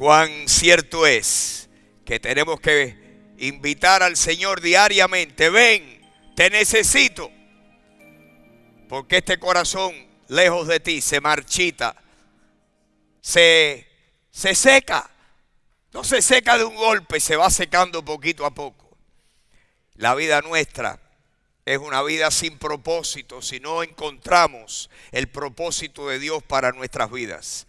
Cuán cierto es que tenemos que invitar al Señor diariamente. Ven, te necesito. Porque este corazón lejos de ti se marchita, se seca. No se seca de un golpe, se va secando poquito a poco. La vida nuestra es una vida sin propósito si no encontramos el propósito de Dios para nuestras vidas.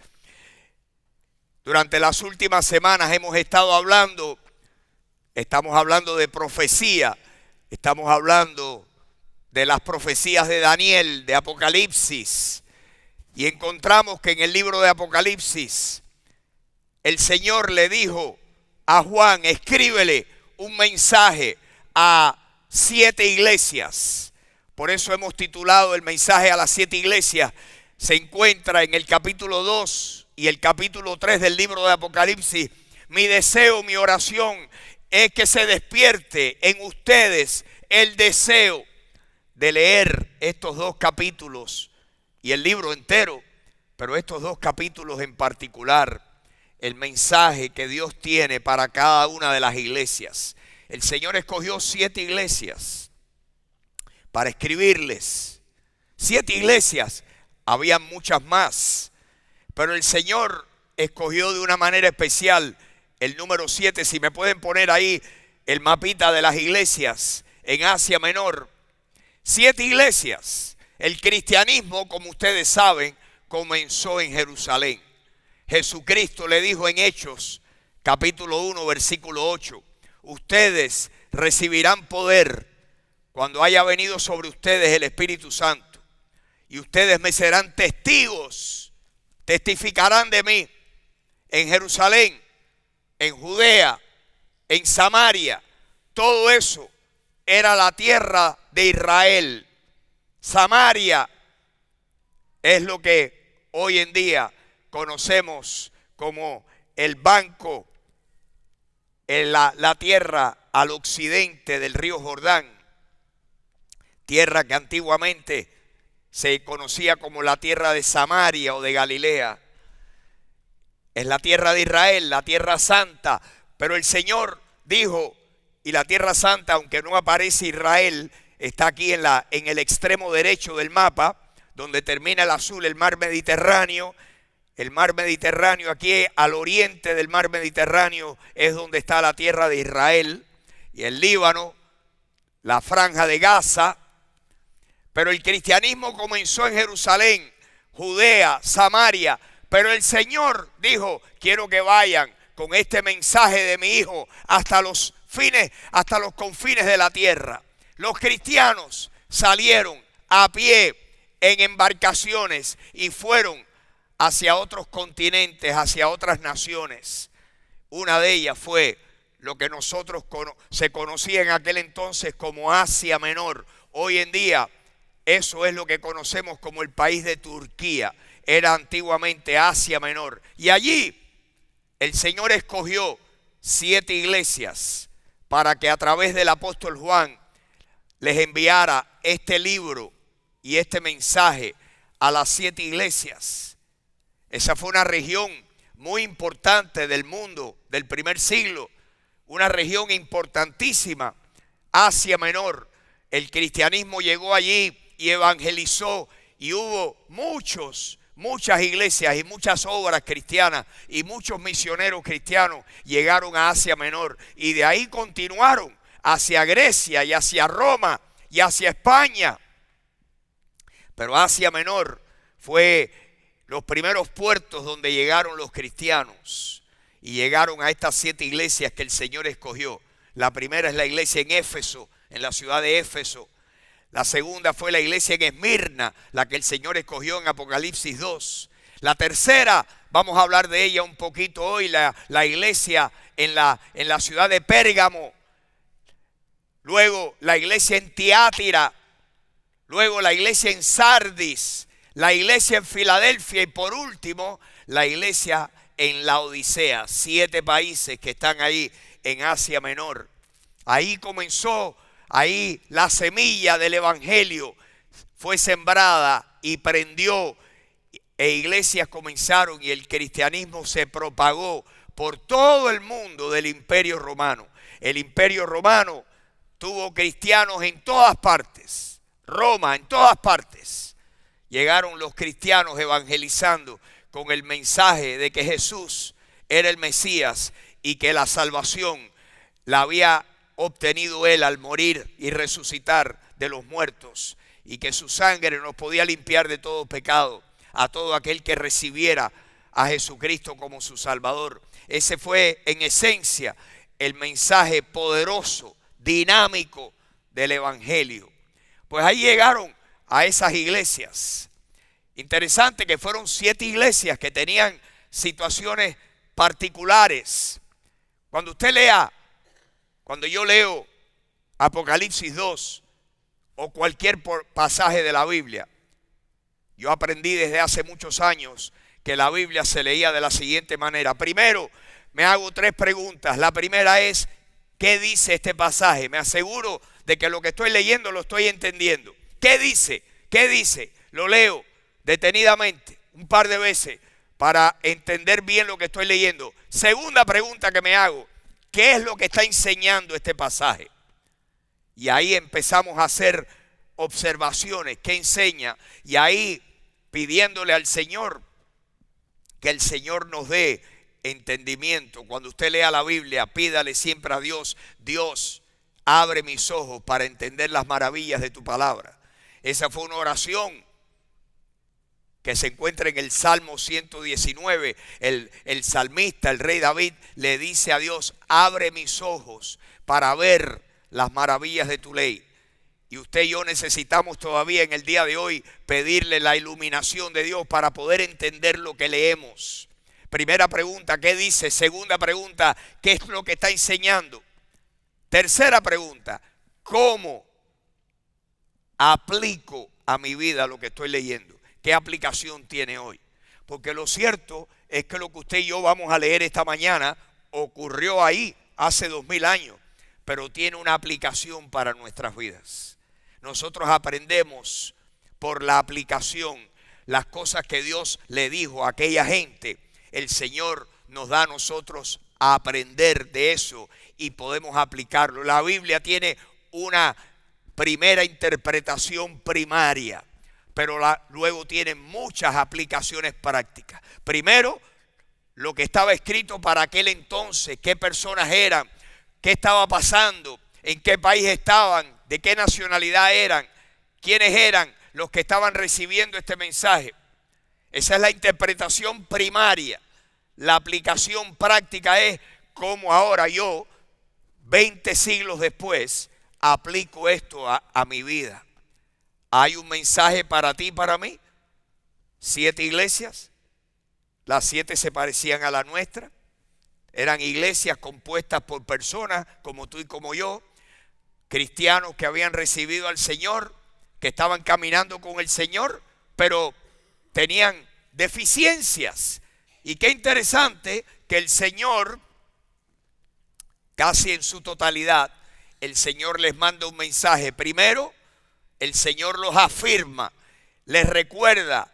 Durante las últimas semanas estamos hablando de profecía, estamos hablando de las profecías de Daniel, de Apocalipsis, y encontramos que en el libro de Apocalipsis el Señor le dijo a Juan: escríbele un mensaje a 7 iglesias. Por eso hemos titulado el mensaje a las 7 iglesias. Se encuentra en el capítulo 2 y el capítulo 3 del libro de Apocalipsis. Mi deseo, mi oración es que se despierte en ustedes el deseo de leer estos 2 capítulos y el libro entero, pero estos 2 capítulos en particular, el mensaje que Dios tiene para cada una de las iglesias. El Señor escogió 7 iglesias para escribirles. 7 iglesias, habían muchas más, pero el Señor escogió de una manera especial el número 7. Si me pueden poner ahí el mapita de las iglesias en Asia Menor. 7 iglesias. El cristianismo, como ustedes saben, comenzó en Jerusalén. Jesucristo le dijo en Hechos, capítulo 1, versículo 8, ustedes recibirán poder cuando haya venido sobre ustedes el Espíritu Santo. Y ustedes me serán testigos, testificarán de mí en Jerusalén, en Judea, en Samaria. Todo eso era la tierra de Israel. Samaria es lo que hoy en día conocemos como el banco, en la tierra al occidente del río Jordán, tierra que antiguamente se conocía como la tierra de Samaria o de Galilea. Es la tierra de Israel, la tierra santa, pero el Señor dijo, y la tierra santa, aunque no aparece Israel, está aquí en el extremo derecho del mapa, donde termina el azul, el mar Mediterráneo. El mar Mediterráneo, aquí al oriente del mar Mediterráneo, es donde está la tierra de Israel, y el Líbano, la franja de Gaza. Pero el cristianismo comenzó en Jerusalén, Judea, Samaria. Pero el Señor dijo, quiero que vayan con este mensaje de mi Hijo hasta los confines de la tierra. Los cristianos salieron a pie en embarcaciones y fueron hacia otros continentes, hacia otras naciones. Una de ellas fue lo que se conocía en aquel entonces como Asia Menor. Hoy en día eso es lo que conocemos como el país de Turquía. Era antiguamente Asia Menor. Y allí el Señor escogió 7 iglesias para que a través del apóstol Juan les enviara este libro y este mensaje a las 7 iglesias. Esa fue una región muy importante del mundo del primer siglo, una región importantísima, Asia Menor. El cristianismo llegó allí y evangelizó, y hubo muchas iglesias y muchas obras cristianas, y muchos misioneros cristianos llegaron a Asia Menor, y de ahí continuaron hacia Grecia y hacia Roma y hacia España. Pero Asia Menor fue los primeros puertos donde llegaron los cristianos, y llegaron a estas 7 iglesias que el Señor escogió. La primera es la iglesia en Éfeso, en la ciudad de Éfeso. La segunda fue la iglesia en Esmirna, la que el Señor escogió en Apocalipsis 2. La tercera, vamos a hablar de ella un poquito hoy, la iglesia en la ciudad de Pérgamo. Luego la iglesia en Tiátira. Luego la iglesia en Sardis. La iglesia en Filadelfia y por último la iglesia en Laodicea. 7 países que están ahí en Asia Menor. Ahí comenzó, ahí la semilla del evangelio fue sembrada y prendió, e iglesias comenzaron y el cristianismo se propagó por todo el mundo del Imperio Romano. El Imperio Romano tuvo cristianos en todas partes. Roma, en todas partes. Llegaron los cristianos evangelizando con el mensaje de que Jesús era el Mesías y que la salvación la había obtenido él al morir y resucitar de los muertos, y que su sangre nos podía limpiar de todo pecado a todo aquel que recibiera a Jesucristo como su Salvador. Ese fue en esencia el mensaje poderoso, dinámico del Evangelio. Pues ahí llegaron a esas iglesias. Interesante que fueron 7 iglesias que tenían situaciones particulares. Cuando yo leo Apocalipsis 2 o cualquier pasaje de la Biblia, yo aprendí desde hace muchos años que la Biblia se leía de la siguiente manera. Primero, me hago 3 preguntas. La primera es, ¿qué dice este pasaje? Me aseguro de que lo que estoy leyendo lo estoy entendiendo. ¿Qué dice? ¿Qué dice? Lo leo detenidamente un par de veces para entender bien lo que estoy leyendo. Segunda pregunta que me hago, ¿qué es lo que está enseñando este pasaje? Y ahí empezamos a hacer observaciones, ¿qué enseña? Y ahí pidiéndole al Señor que el Señor nos dé entendimiento. Cuando usted lea la Biblia, pídale siempre a Dios: Dios, abre mis ojos para entender las maravillas de tu palabra. Esa fue una oración que se encuentra en el Salmo 119. El salmista, el rey David, le dice a Dios: abre mis ojos para ver las maravillas de tu ley. Y usted y yo necesitamos todavía en el día de hoy pedirle la iluminación de Dios para poder entender lo que leemos. Primera pregunta, ¿qué dice? Segunda pregunta, ¿qué es lo que está enseñando? Tercera pregunta, ¿cómo aplico a mi vida lo que estoy leyendo? ¿Qué aplicación tiene hoy? Porque lo cierto es que lo que usted y yo vamos a leer esta mañana ocurrió ahí hace 2000 años, pero tiene una aplicación para nuestras vidas. Nosotros aprendemos por la aplicación las cosas que Dios le dijo a aquella gente. El Señor nos da a nosotros a aprender de eso y podemos aplicarlo. La Biblia tiene una primera interpretación primaria, pero luego tiene muchas aplicaciones prácticas. Primero, lo que estaba escrito para aquel entonces, qué personas eran, qué estaba pasando, en qué país estaban, de qué nacionalidad eran, quiénes eran los que estaban recibiendo este mensaje. Esa es la interpretación primaria. La aplicación práctica es cómo ahora yo, 20 siglos después, aplico esto a mi vida. Hay un mensaje para ti y para mí. 7 iglesias. Las 7 se parecían a la nuestra. Eran iglesias compuestas por personas como tú y como yo, cristianos que habían recibido al Señor, que estaban caminando con el Señor, pero tenían deficiencias. Y qué interesante que el Señor, casi en su totalidad, el Señor les manda un mensaje. Primero, el Señor los afirma, les recuerda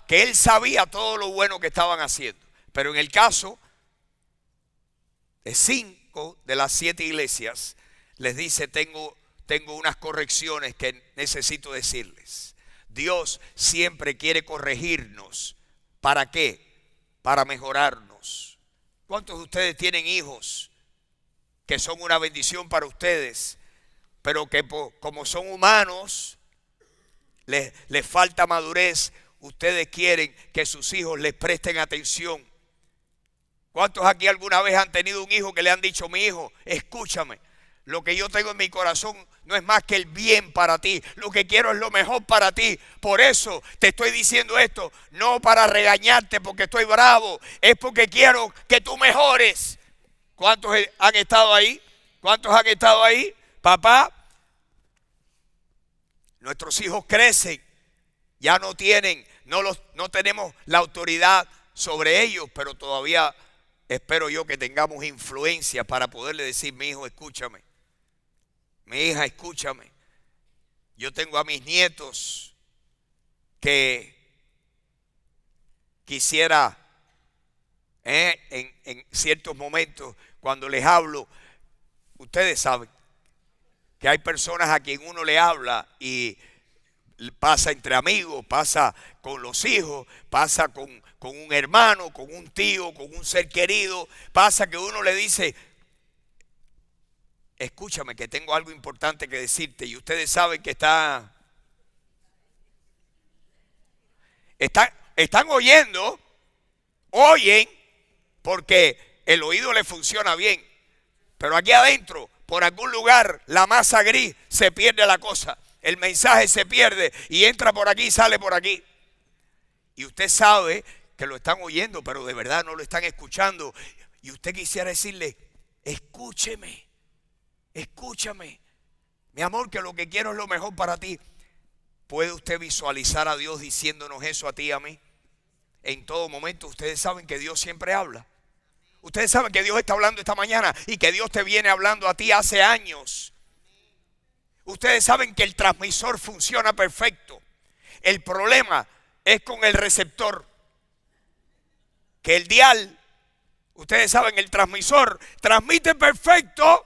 que Él sabía todo lo bueno que estaban haciendo. Pero en el caso de 5 de las 7 iglesias, les dice: tengo unas correcciones que necesito decirles. Dios siempre quiere corregirnos. ¿Para qué? Para mejorarnos. ¿Cuántos de ustedes tienen hijos que son una bendición para ustedes, pero que como son humanos, les falta madurez? Ustedes quieren que sus hijos les presten atención. ¿Cuántos aquí alguna vez han tenido un hijo que le han dicho: mi hijo, escúchame, lo que yo tengo en mi corazón no es más que el bien para ti, lo que quiero es lo mejor para ti, por eso te estoy diciendo esto, no para regañarte porque estoy bravo, es porque quiero que tú mejores? ¿Cuántos han estado ahí? ¿Cuántos han estado ahí? Papá, nuestros hijos crecen, ya no tenemos la autoridad sobre ellos, pero todavía espero yo que tengamos influencia para poderle decir: mi hijo, escúchame, mi hija, escúchame. Yo tengo a mis nietos que quisiera En ciertos momentos cuando les hablo, ustedes saben que hay personas a quien uno le habla y pasa entre amigos, pasa con los hijos, pasa con un hermano, con un tío, con un ser querido, pasa que uno le dice: escúchame que tengo algo importante que decirte, y ustedes saben que están oyendo, oyen, porque el oído le funciona bien, pero aquí adentro, por algún lugar, la masa gris, se pierde la cosa. El mensaje se pierde y entra por aquí y sale por aquí. Y usted sabe que lo están oyendo, pero de verdad no lo están escuchando. Y usted quisiera decirle: escúcheme, escúchame, mi amor, que lo que quiero es lo mejor para ti. ¿Puede usted visualizar a Dios diciéndonos eso a ti y a mí? En todo momento. Ustedes saben que Dios siempre habla. Ustedes saben que Dios está hablando esta mañana y que Dios te viene hablando a ti hace años. Ustedes saben que el transmisor funciona perfecto. El problema es con el receptor. Que el dial, ustedes saben, el transmisor transmite perfecto,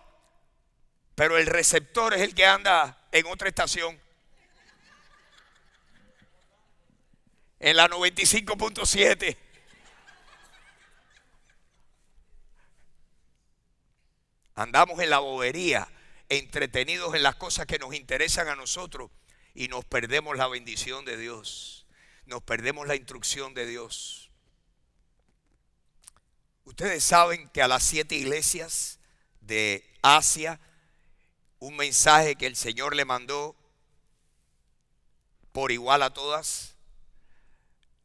pero el receptor es el que anda en otra estación. En la 95.7. Andamos en la bobería, entretenidos en las cosas que nos interesan a nosotros, y nos perdemos la bendición de Dios, nos perdemos la instrucción de Dios. Ustedes saben que a las 7 iglesias de Asia, un mensaje que el Señor le mandó por igual a todas,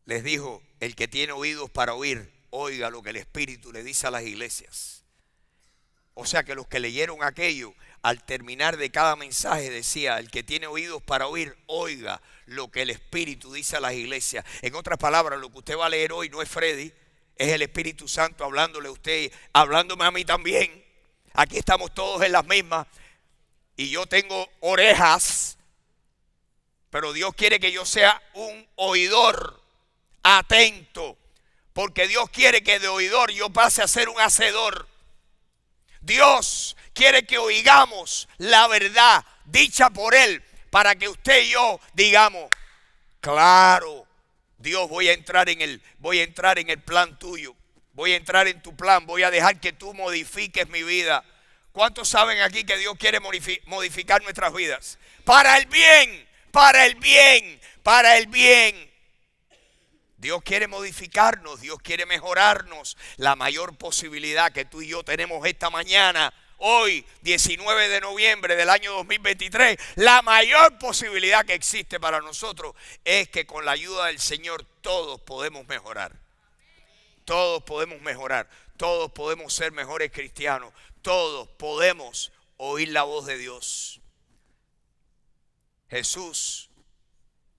les dijo: el que tiene oídos para oír, oiga lo que el Espíritu le dice a las iglesias. O sea que los que leyeron aquello, al terminar de cada mensaje decía: el que tiene oídos para oír, oiga lo que el Espíritu dice a las iglesias. En otras palabras, lo que usted va a leer hoy no es Freddy, es el Espíritu Santo hablándole a usted, hablándome a mí también. Aquí estamos todos en las mismas, y yo tengo orejas, pero Dios quiere que yo sea un oidor atento, porque Dios quiere que de oidor yo pase a ser un hacedor. Dios quiere que oigamos la verdad dicha por Él, para que usted y yo digamos: claro, Dios, voy a entrar en el plan tuyo, voy a entrar en tu plan, voy a dejar que tú modifiques mi vida. ¿Cuántos saben aquí que Dios quiere modificar nuestras vidas? Para el bien, para el bien, para el bien. Dios quiere modificarnos, Dios quiere mejorarnos. La mayor posibilidad que tú y yo tenemos esta mañana, hoy 19 de noviembre del año 2023, la mayor posibilidad que existe para nosotros es que con la ayuda del Señor todos podemos mejorar. Todos podemos mejorar, todos podemos ser mejores cristianos, todos podemos oír la voz de Dios. Jesús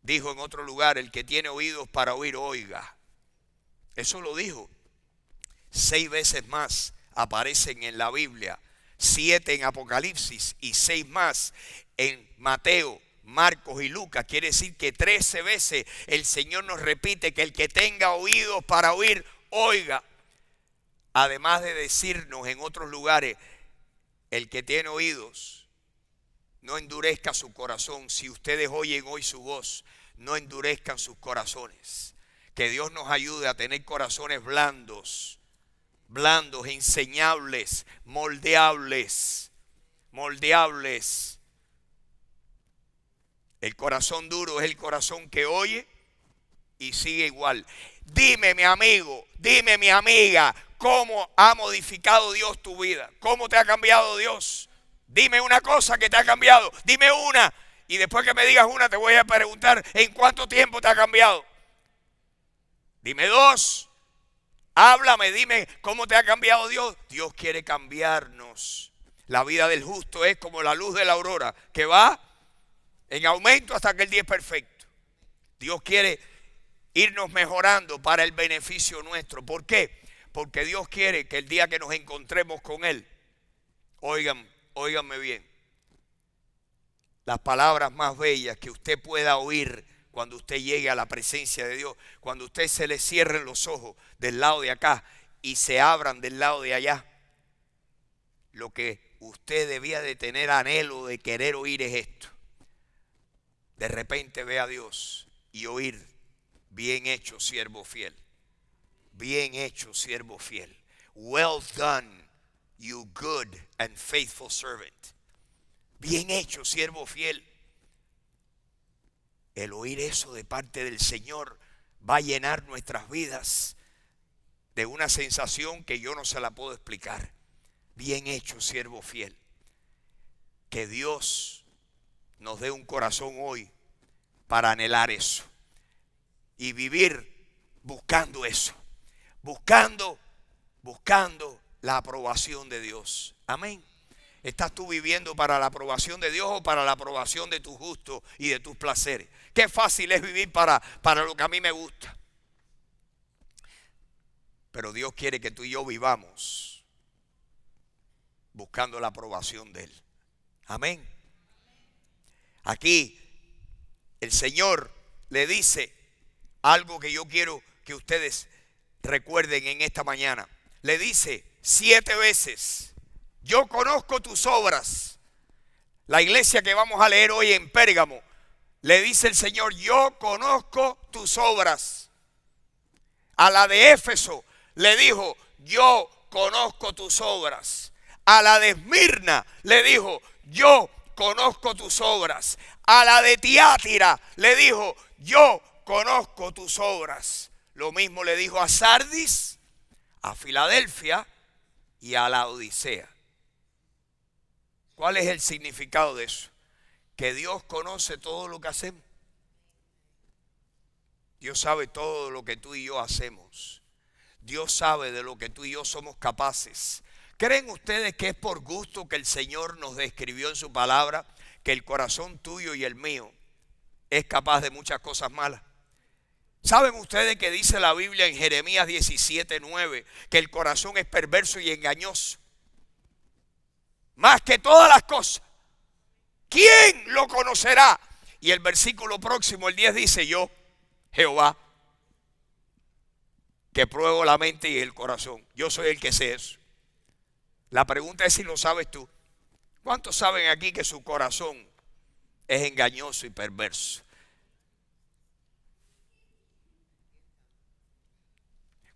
dijo en otro lugar: el que tiene oídos para oír, oiga. Eso lo dijo. 6 veces más aparecen en la Biblia, 7 en Apocalipsis y 6 más en Mateo, Marcos y Lucas. Quiere decir que 13 veces el Señor nos repite que el que tenga oídos para oír, oiga. Además de decirnos en otros lugares: el que tiene oídos, no endurezca su corazón. Si ustedes oyen hoy su voz, no endurezcan sus corazones. Que Dios nos ayude a tener corazones blandos, enseñables, moldeables. El corazón duro es el corazón que oye y sigue igual. Dime, mi amigo, dime, mi amiga, ¿cómo ha modificado Dios tu vida? ¿Cómo te ha cambiado Dios? Dime una cosa que te ha cambiado. Dime una. Y después que me digas una, te voy a preguntar: ¿en cuánto tiempo te ha cambiado? Dime 2. Háblame, dime cómo te ha cambiado Dios. Dios quiere cambiarnos. La vida del justo es como la luz de la aurora, que va en aumento hasta que el día es perfecto. Dios quiere irnos mejorando para el beneficio nuestro. ¿Por qué? Porque Dios quiere que el día que nos encontremos con Él, óiganme bien, las palabras más bellas que usted pueda oír cuando usted llegue a la presencia de Dios, cuando usted se le cierren los ojos del lado de acá y se abran del lado de allá, lo que usted debía de tener anhelo de querer oír es esto. De repente ve a Dios y oír: bien hecho, siervo fiel. Bien hecho, siervo fiel. Well done, you good and faithful servant. Bien hecho, siervo fiel. El oír eso de parte del Señor va a llenar nuestras vidas de una sensación que yo no se la puedo explicar. Bien hecho, siervo fiel. Que Dios nos dé un corazón hoy para anhelar eso y vivir buscando eso, buscando la aprobación de Dios. Amén. ¿Estás tú viviendo para la aprobación de Dios o para la aprobación de tus gustos y de tus placeres? Qué fácil es vivir para lo que a mí me gusta. Pero Dios quiere que tú y yo vivamos buscando la aprobación de Él. Amén. Aquí el Señor le dice algo que yo quiero que ustedes recuerden en esta mañana. Le dice 7 veces: yo conozco tus obras. La iglesia que vamos a leer hoy en Pérgamo, le dice el Señor: yo conozco tus obras. A la de Éfeso le dijo: yo conozco tus obras. A la de Esmirna le dijo: yo conozco tus obras. A la de Tiátira le dijo: yo conozco tus obras. Lo mismo le dijo a Sardis, a Filadelfia y a la Odisea. ¿Cuál es el significado de eso? Que Dios conoce todo lo que hacemos. Dios sabe todo lo que tú y yo hacemos. Dios sabe de lo que tú y yo somos capaces. ¿Creen ustedes que es por gusto que el Señor nos describió en su palabra que el corazón tuyo y el mío es capaz de muchas cosas malas? ¿Saben ustedes que dice la Biblia en Jeremías 17:9 que el corazón es perverso y engañoso? Más que todas las cosas. ¿Quién lo conocerá? Y el versículo próximo, el 10, dice: yo, Jehová, que pruebo la mente y el corazón. Yo soy el que sé eso. La pregunta es si lo sabes tú. ¿Cuántos saben aquí que su corazón es engañoso y perverso?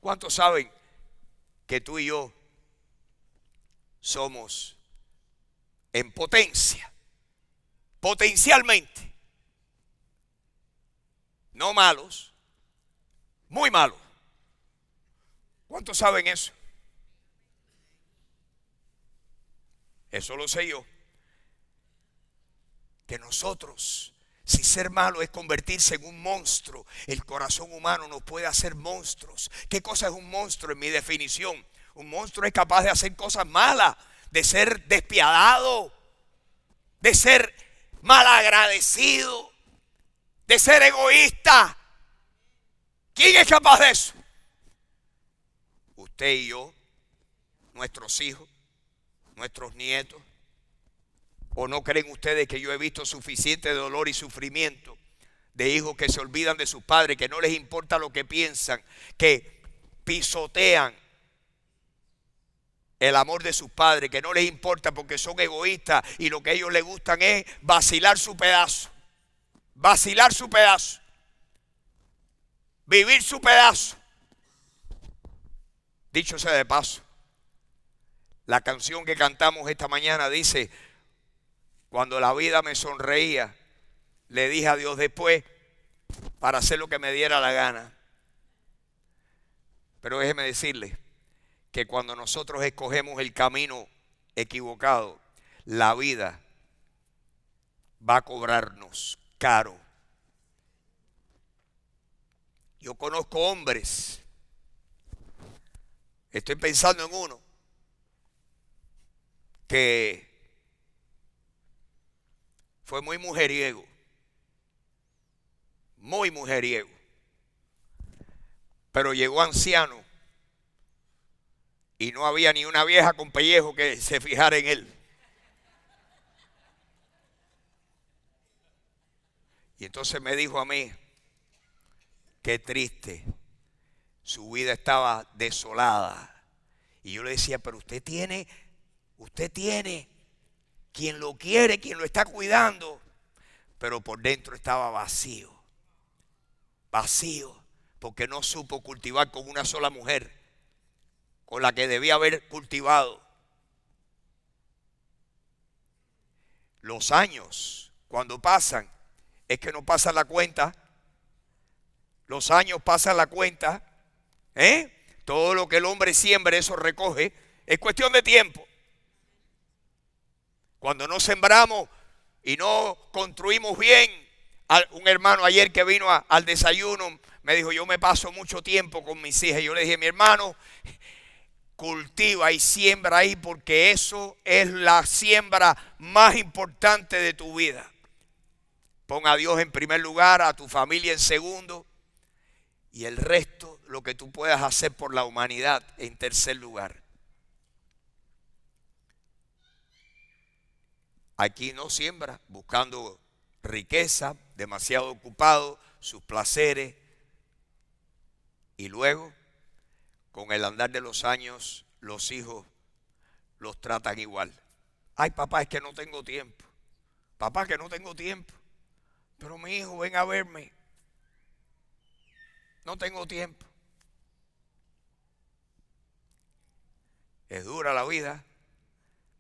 ¿Cuántos saben que tú y yo somos en potencia, potencialmente, no malos, muy malos? ¿Cuántos saben eso? Eso lo sé yo. Que nosotros, si ser malo es convertirse en un monstruo, el corazón humano nos puede hacer monstruos. ¿Qué cosa es un monstruo en mi definición? Un monstruo es capaz de hacer cosas malas, de ser despiadado, de ser malagradecido, de ser egoísta. ¿Quién es capaz de eso? Usted y yo, nuestros hijos, nuestros nietos. ¿O no creen ustedes que yo he visto suficiente dolor y sufrimiento de hijos que se olvidan de sus padres, que no les importa lo que piensan, que pisotean el amor de sus padres, que no les importa porque son egoístas y lo que a ellos les gustan es vacilar su pedazo, vivir su pedazo? Dicho sea de paso, la canción que cantamos esta mañana dice: cuando la vida me sonreía, le dije a Dios después para hacer lo que me diera la gana. Pero déjeme decirle que cuando nosotros escogemos el camino equivocado, la vida va a cobrarnos caro. Yo conozco hombres, estoy pensando en uno, que fue muy mujeriego, pero llegó anciano y no había ni una vieja con pellejo que se fijara en él. Y entonces me dijo a mí: qué triste, su vida estaba desolada Y yo le decía, pero usted tiene quien lo quiere, quien lo está cuidando. Pero por dentro estaba vacío, porque no supo cultivar con una sola mujer, con la que debía haber cultivado. Los años, cuando pasan, es que no pasan la cuenta. Los años pasan la cuenta. Todo lo que el hombre siembre, eso recoge. Es cuestión de tiempo. Cuando no sembramos y no construimos bien. Un hermano ayer que vino al desayuno me dijo, yo me paso mucho tiempo con mis hijas. Yo le dije, mi hermano, cultiva y siembra ahí, porque eso es la siembra más importante de tu vida. Pon a Dios en primer lugar, a tu familia en segundo, y el resto, lo que tú puedas hacer por la humanidad, en tercer lugar. Aquí no siembra buscando riqueza, demasiado ocupado, sus placeres, y luego, con el andar de los años, los hijos los tratan igual. Ay, papá, es que no tengo tiempo. Papá, que no tengo tiempo. Pero mi hijo, ven a verme. No tengo tiempo. Es dura la vida.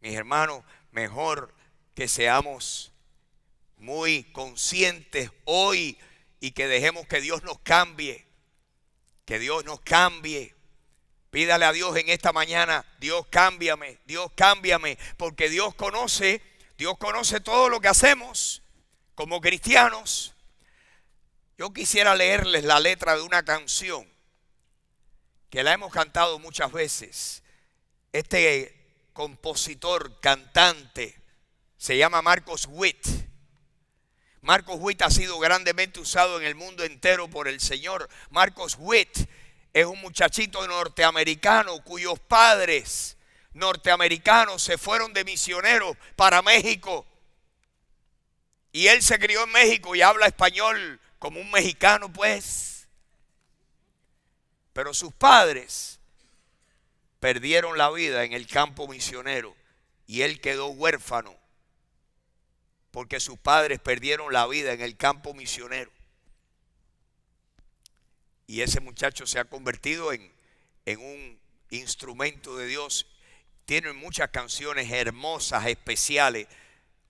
Mis hermanos, mejor que seamos muy conscientes hoy y que dejemos que Dios nos cambie. Que Dios nos cambie. Pídale a Dios en esta mañana, Dios cámbiame, porque Dios conoce todo lo que hacemos como cristianos. Yo quisiera leerles la letra de una canción que la hemos cantado muchas veces. Este compositor, cantante, se llama Marcos Witt. Marcos Witt ha sido grandemente usado en el mundo entero por el Señor. Marcos Witt es un muchachito norteamericano cuyos padres norteamericanos se fueron de misioneros para México. Y él se crió en México y habla español como un mexicano, pues. Pero sus padres perdieron la vida en el campo misionero y él quedó huérfano porque sus padres perdieron la vida en el campo misionero. Y ese muchacho se ha convertido en un instrumento de Dios. Tiene muchas canciones hermosas, especiales.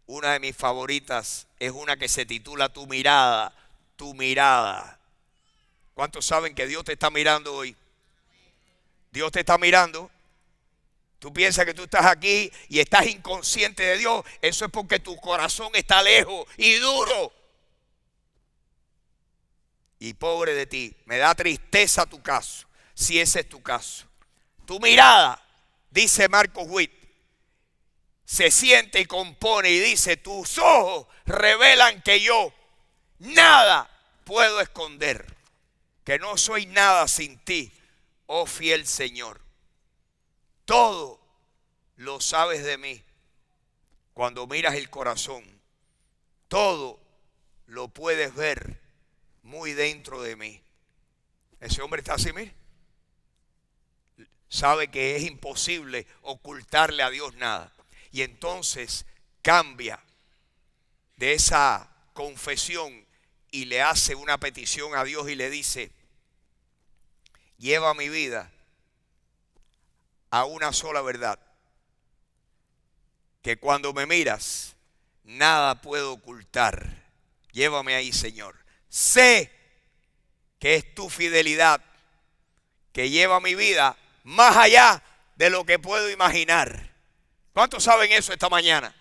Una de mis favoritas es una que se titula Tu mirada, tu mirada. ¿Cuántos saben que Dios te está mirando hoy? Dios te está mirando. Tú piensas que tú estás aquí y estás inconsciente de Dios. Eso es porque tu corazón está lejos y duro. Y pobre de ti, me da tristeza tu caso, si ese es tu caso. Tu mirada, dice Marcos Witt, se siente y compone y dice, tus ojos revelan que yo nada puedo esconder, que no soy nada sin ti, oh fiel Señor. Todo lo sabes de mí. Cuando miras el corazón, todo lo puedes ver muy dentro de mí. Ese hombre está así, mire. Sabe que es imposible ocultarle a Dios nada. Y entonces cambia de esa confesión y le hace una petición a Dios y le dice, lleva mi vida a una sola verdad, que cuando me miras nada puedo ocultar. Llévame ahí, Señor. Sé que es tu fidelidad que lleva mi vida más allá de lo que puedo imaginar. ¿Cuántos saben eso esta mañana?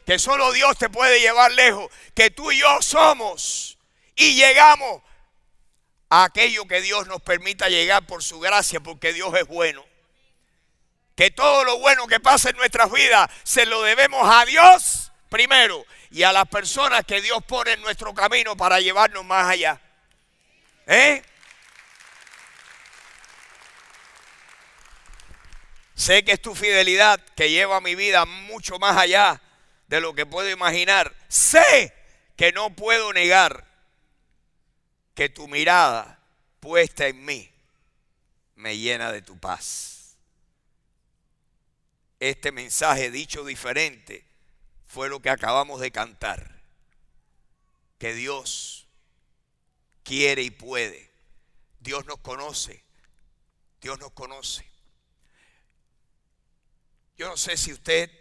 Que solo Dios te puede llevar lejos, que tú y yo somos y llegamos a aquello que Dios nos permita llegar por su gracia, porque Dios es bueno. Que todo lo bueno que pasa en nuestras vidas se lo debemos a Dios primero y a las personas que Dios pone en nuestro camino para llevarnos más allá. Sé que es tu fidelidad que lleva mi vida mucho más allá de lo que puedo imaginar. Sé que no puedo negar que tu mirada puesta en mí me llena de tu paz. este mensaje dicho diferente fue lo que acabamos de cantar. Que Dios quiere y puede. Dios nos conoce. Dios nos conoce. Yo no sé si usted,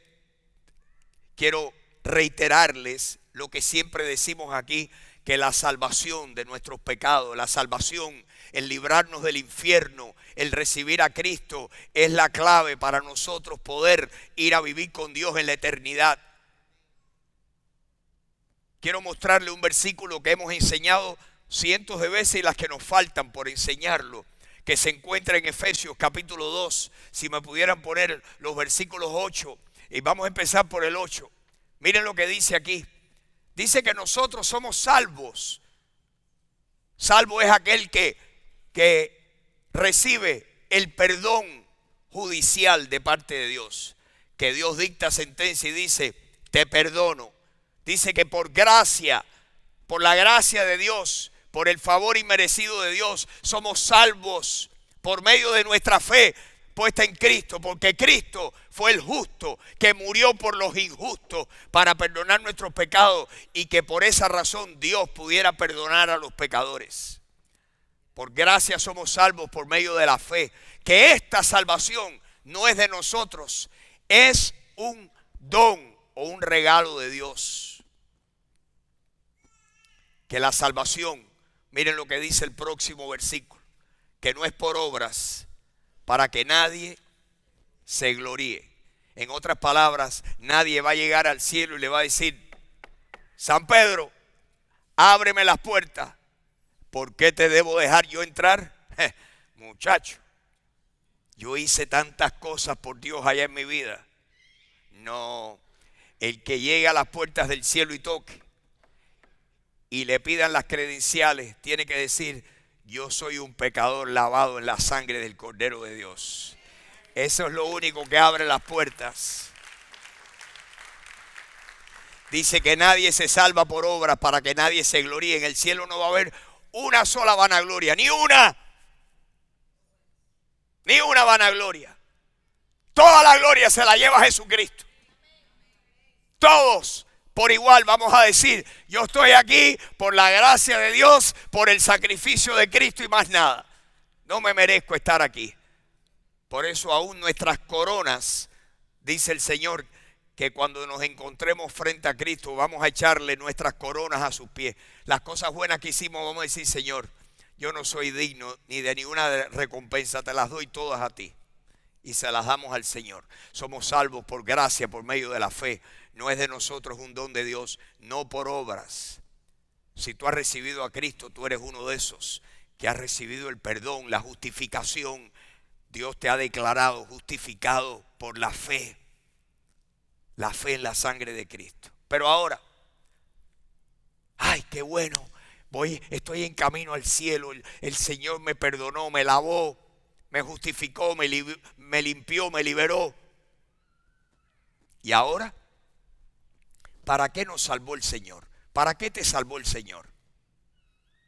quiero reiterarles lo que siempre decimos aquí, que la salvación de nuestros pecados, la salvación, el librarnos del infierno, el recibir a Cristo es la clave para nosotros poder ir a vivir con Dios en la eternidad. Quiero mostrarle un versículo que hemos enseñado cientos de veces y las que nos faltan por enseñarlo, que se encuentra en Efesios capítulo 2. Si me pudieran poner los versículos 8, y vamos a empezar por el 8. Miren lo que dice aquí. Dice que nosotros somos salvos. Salvo es aquel que recibe el perdón judicial de parte de Dios. Que Dios dicta sentencia y dice, te perdono. Dice que por gracia, por la gracia de Dios, por el favor inmerecido de Dios, somos salvos por medio de nuestra fe puesta en Cristo, porque Cristo fue el justo que murió por los injustos para perdonar nuestros pecados y que por esa razón Dios pudiera perdonar a los pecadores. Por gracia somos salvos por medio de la fe, que esta salvación no es de nosotros, es un don o un regalo de Dios. Que la salvación, miren lo que dice el próximo versículo, que no es por obras, para que nadie se gloríe. En otras palabras, nadie va a llegar al cielo y le va a decir, San Pedro, ábreme las puertas. ¿Por qué te debo dejar yo entrar? Muchacho, yo hice tantas cosas por Dios allá en mi vida. No, el que llega a las puertas del cielo y toque y le pidan las credenciales, tiene que decir, yo soy un pecador lavado en la sangre del Cordero de Dios. Eso es lo único que abre las puertas. Dice que nadie se salva por obras para que nadie se gloríe. En el cielo no va a haber una sola vanagloria, ni una vanagloria. Toda la gloria se la lleva Jesucristo. Todos por igual vamos a decir, yo estoy aquí por la gracia de Dios, por el sacrificio de Cristo y más nada. No me merezco estar aquí. Por eso aún nuestras coronas, dice el Señor, que cuando nos encontremos frente a Cristo vamos a echarle nuestras coronas a sus pies. Las cosas buenas que hicimos vamos a decir, Señor, yo no soy digno ni de ninguna recompensa, te las doy todas a ti. Y se las damos al Señor. Somos salvos por gracia, por medio de la fe. No es de nosotros un don de Dios, no por obras. Si tú has recibido a Cristo, tú eres uno de esos que has recibido el perdón, la justificación. Dios te ha declarado justificado por la fe en la sangre de Cristo. Pero ahora, ay, qué bueno, estoy en camino al cielo, el Señor me perdonó, me lavó, me justificó, me limpió, me liberó. ¿Y ahora? ¿Para qué nos salvó el Señor? ¿Para qué te salvó el Señor?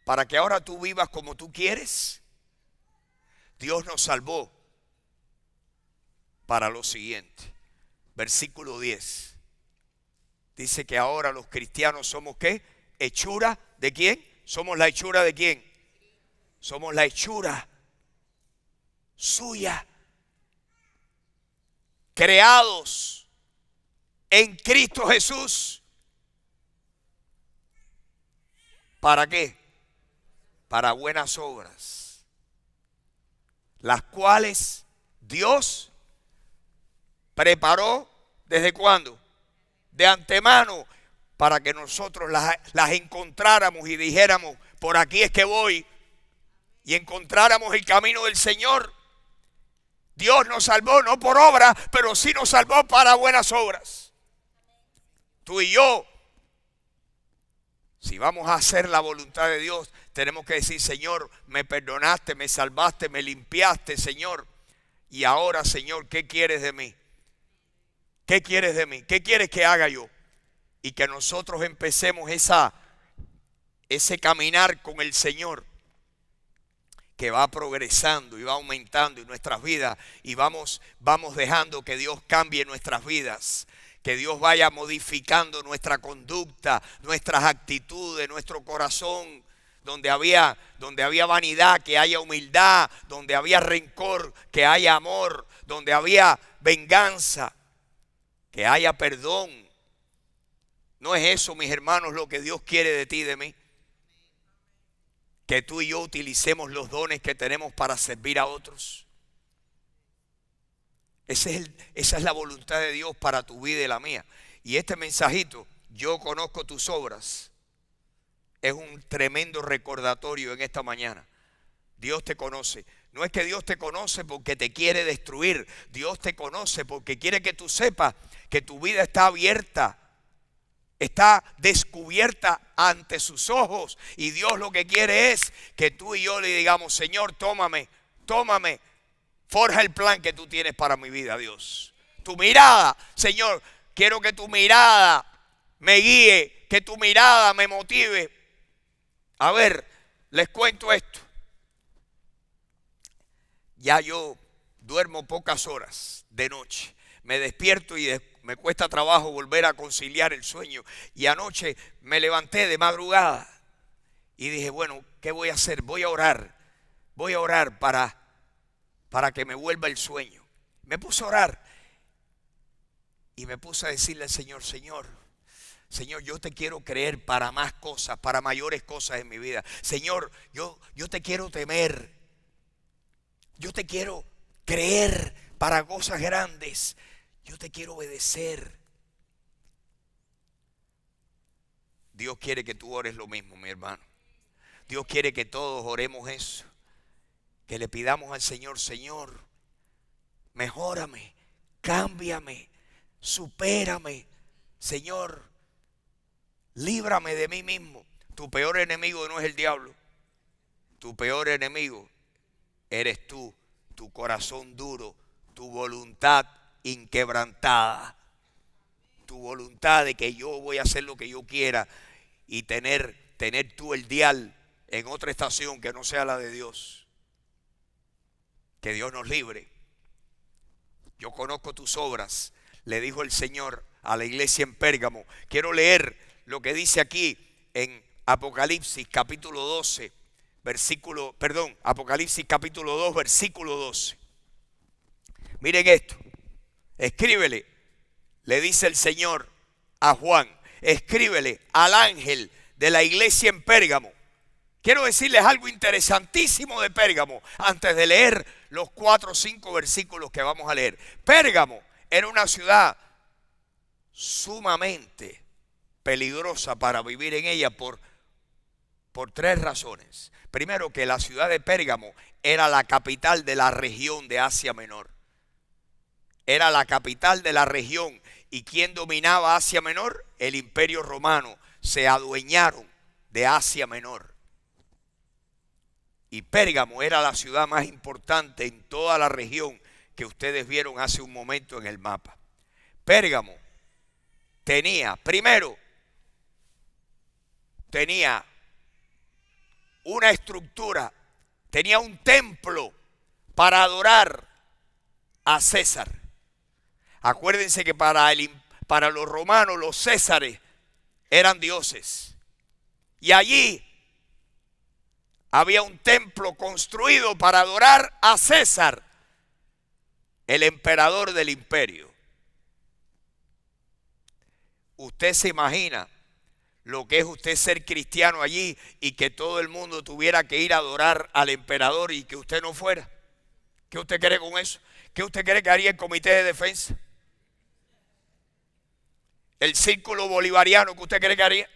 ¿Para que ahora tú vivas como tú quieres? Dios nos salvó para lo siguiente. Versículo 10. Dice que ahora los cristianos somos ¿qué? ¿Hechura de quién? ¿Somos la hechura de quién? Somos la hechura suya. Creados en Cristo Jesús. ¿Para qué? Para buenas obras, las cuales Dios preparó, ¿desde cuándo? De antemano, para que nosotros las encontráramos y dijéramos, por aquí es que voy, y encontráramos el camino del Señor. Dios nos salvó no por obra, pero sí nos salvó para buenas obras. Tú y yo, si vamos a hacer la voluntad de Dios, tenemos que decir, Señor, me perdonaste, me salvaste, me limpiaste, Señor. Y ahora, Señor, ¿qué quieres de mí? ¿Qué quieres de mí? ¿Qué quieres que haga yo? Y que nosotros empecemos ese caminar con el Señor. que va progresando y va aumentando en nuestras vidas, y vamos dejando que Dios cambie nuestras vidas, que Dios vaya modificando nuestra conducta, nuestras actitudes, nuestro corazón. Donde había vanidad, que haya humildad; donde había rencor, que haya amor; donde había venganza, que haya perdón. ¿No es eso, mis hermanos, lo que Dios quiere de ti y de mí? Que tú y yo utilicemos los dones que tenemos para servir a otros. Esa es la voluntad de Dios para tu vida y la mía. Y este mensajito, yo conozco tus obras, es un tremendo recordatorio en esta mañana. Dios te conoce. No es que Dios te conoce porque te quiere destruir. Dios te conoce porque quiere que tú sepas que tu vida está abierta, está descubierta ante sus ojos. Y Dios lo que quiere es que tú y yo le digamos: Señor, tómame, tómame. Forja el plan que tú tienes para mi vida, Dios. Tu mirada, Señor, quiero que tu mirada me guíe, que tu mirada me motive. A ver, les cuento esto. Ya yo duermo pocas horas de noche. Me despierto y me cuesta trabajo volver a conciliar el sueño. Y anoche me levanté de madrugada y dije: bueno, ¿qué voy a hacer? Voy a orar. Voy a orar para que me vuelva el sueño. Me puse a orar y me puse a decirle al Señor: Señor, yo te quiero creer para más cosas, para mayores cosas en mi vida. Señor, yo te quiero temer. Yo te quiero creer para cosas grandes. Yo te quiero obedecer. Dios quiere que tú ores lo mismo, mi hermano. Dios quiere que todos oremos eso. Que le pidamos al Señor: Señor, mejórame, cámbiame, supérame. Señor, líbrame de mí mismo. Tu peor enemigo no es el diablo. Tu peor enemigo eres tú, tu corazón duro, tu voluntad inquebrantada, tu voluntad de que yo voy a hacer lo que yo quiera y tener tú el dial en otra estación que no sea la de Dios. Que Dios nos libre. Yo conozco tus obras, le dijo el Señor a la iglesia en Pérgamo. Quiero leer lo que dice aquí en Apocalipsis capítulo 12, Apocalipsis capítulo 2, versículo 12. Miren esto. Escríbele, le dice el Señor a Juan, escríbele al ángel de la iglesia en Pérgamo. Quiero decirles algo interesantísimo de Pérgamo antes de leer los 4 o 5 versículos que vamos a leer. Pérgamo era una ciudad sumamente peligrosa para vivir en ella por 3 razones. Primero, que la ciudad de Pérgamo era la capital de la región de Asia Menor. Era la capital de la región. ¿Y quién dominaba Asia Menor? El Imperio Romano. Se adueñaron de Asia Menor. Y Pérgamo era la ciudad más importante en toda la región que ustedes vieron hace un momento en el mapa. Pérgamo tenía una estructura, tenía un templo para adorar a César. Acuérdense que para los romanos los césares eran dioses. Y allí había un templo construido para adorar a César, el emperador del imperio. Usted se imagina lo que es usted ser cristiano allí y que todo el mundo tuviera que ir a adorar al emperador y que usted no fuera. ¿Qué usted cree con eso? ¿Qué usted cree que haría el comité de defensa? ¿El círculo bolivariano que usted cree que haría?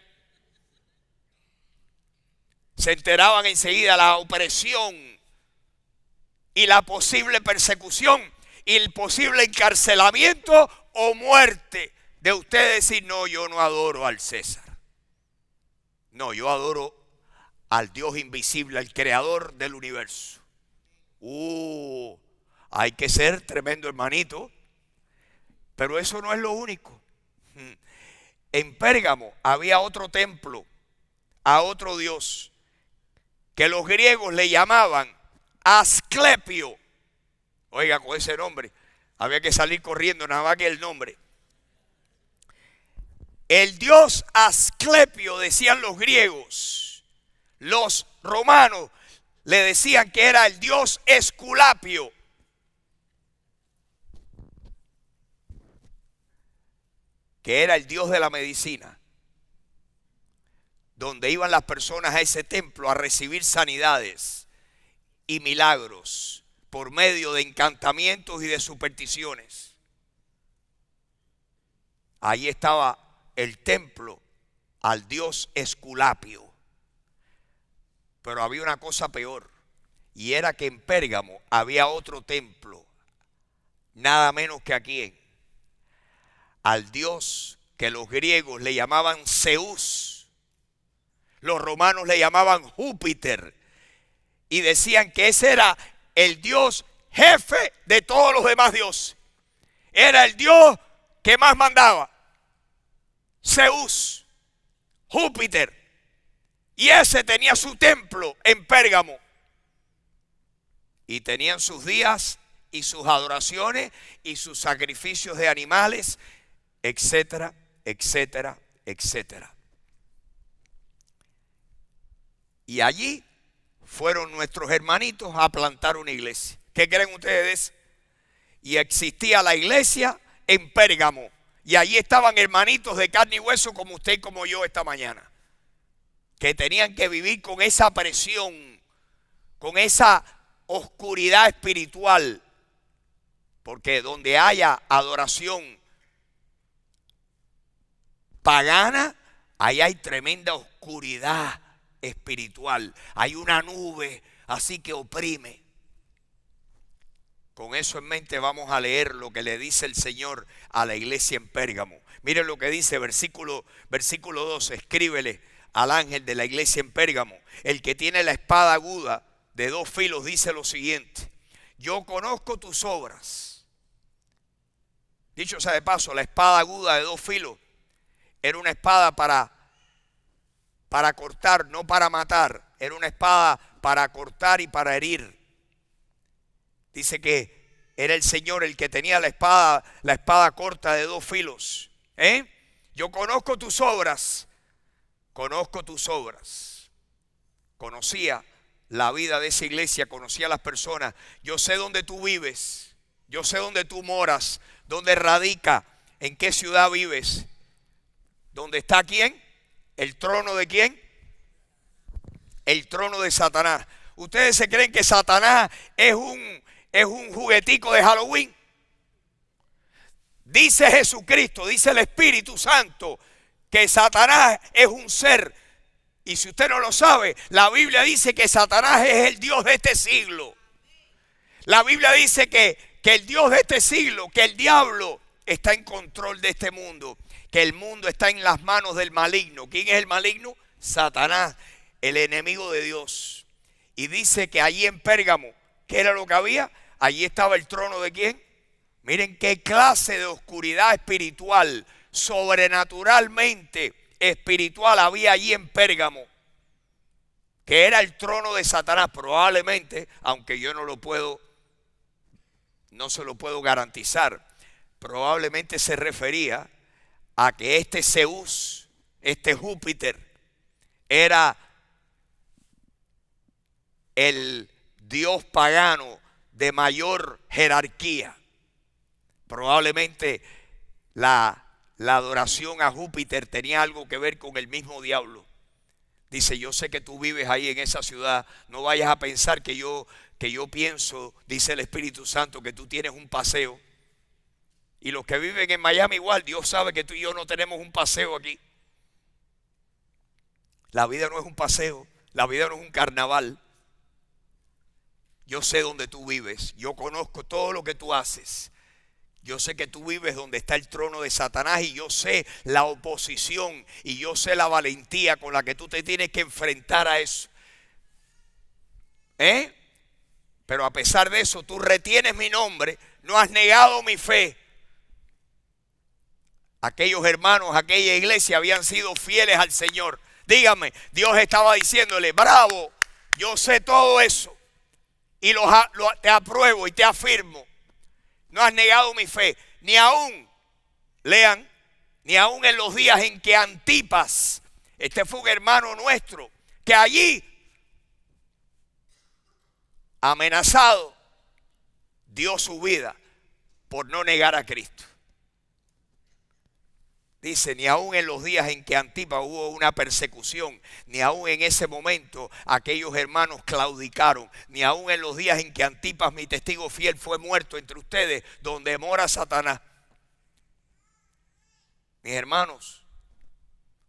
Se enteraban enseguida la opresión y la posible persecución y el posible encarcelamiento o muerte de usted decir: no, yo no adoro al César. No, yo adoro al Dios invisible, al creador del universo. Hay que ser tremendo, hermanito. Pero eso no es lo único. En Pérgamo había otro templo a otro Dios que los griegos le llamaban Asclepio. Oiga, con ese nombre había que salir corriendo, nada más que el nombre. El dios Asclepio, decían los griegos. Los romanos le decían que era el dios Esculapio. Que era el dios de la medicina. Donde iban las personas a ese templo a recibir sanidades y milagros por medio de encantamientos y de supersticiones. Ahí estaba el templo al dios Esculapio. Pero había una cosa peor, y era que en Pérgamo había otro templo, nada menos que aquí, al dios que los griegos le llamaban Zeus, los romanos le llamaban Júpiter, y decían que ese era el dios jefe de todos los demás dioses. Era el dios que más mandaba. Zeus, Júpiter. Y ese tenía su templo en Pérgamo. Y tenían sus días y sus adoraciones y sus sacrificios de animales, etcétera, etcétera, etcétera. Y allí fueron nuestros hermanitos a plantar una iglesia. ¿Qué creen ustedes? Y existía la iglesia en Pérgamo. Y allí estaban hermanitos de carne y hueso como usted y como yo esta mañana. Que tenían que vivir con esa presión, con esa oscuridad espiritual. Porque donde haya adoración pagana, ahí hay tremenda oscuridad espiritual. Hay una nube así que oprime. Con eso en mente vamos a leer lo que le dice el Señor a la iglesia en Pérgamo. Miren lo que dice versículo 12. Escríbele al ángel de la iglesia en Pérgamo. El que tiene la espada aguda de 2 filos dice lo siguiente: yo conozco tus obras. Dicho sea de paso, la espada aguda de 2 filos era una espada para cortar, no para matar. Era una espada para cortar y para herir. Dice que era el Señor el que tenía la espada corta de 2 filos. Yo conozco tus obras. Conozco tus obras. Conocía la vida de esa iglesia, conocía a las personas. Yo sé dónde tú vives. Yo sé dónde tú moras, dónde radica, en qué ciudad vives. ¿Dónde está quién? ¿El trono de quién? El trono de Satanás. ¿Ustedes se creen que Satanás es un juguetico de Halloween? Dice Jesucristo, dice el Espíritu Santo, que Satanás es un ser. Y si usted no lo sabe, la Biblia dice que Satanás es el Dios de este siglo. La Biblia dice que el Dios de este siglo, que el diablo está en control de este mundo, que el mundo está en las manos del maligno. ¿Quién es el maligno? Satanás, el enemigo de Dios. Y dice que allí en Pérgamo, ¿qué era lo que había? Allí estaba el trono de ¿quién? Miren qué clase de oscuridad espiritual, sobrenaturalmente espiritual había allí en Pérgamo. Que era el trono de Satanás, probablemente, aunque yo no se lo puedo garantizar. Probablemente se refería a que este Zeus, este Júpiter, era el dios pagano de mayor jerarquía. Probablemente la adoración a Júpiter tenía algo que ver con el mismo diablo. Dice, yo sé que tú vives ahí en esa ciudad, no vayas a pensar que yo pienso, dice el Espíritu Santo, que tú tienes un paseo. Y los que viven en Miami igual, Dios sabe que tú y yo no tenemos un paseo aquí. La vida no es un paseo, la vida no es un carnaval. Yo sé dónde tú vives, yo conozco todo lo que tú haces. Yo sé que tú vives donde está el trono de Satanás y yo sé la oposición y yo sé la valentía con la que tú te tienes que enfrentar a eso. Pero a pesar de eso, tú retienes mi nombre, no has negado mi fe. Aquellos hermanos, aquella iglesia habían sido fieles al Señor. Dígame, Dios estaba diciéndole, bravo, yo sé todo eso. y te apruebo y te afirmo. No has negado mi fe, ni aún, lean, ni aún en los días en que Antipas, este fue un hermano nuestro, que allí, amenazado, dio su vida por no negar a Cristo. Dice, ni aún en los días en que Antipas hubo una persecución, ni aún en ese momento aquellos hermanos claudicaron, ni aún en los días en que Antipas, mi testigo fiel, fue muerto entre ustedes, donde mora Satanás. Mis hermanos,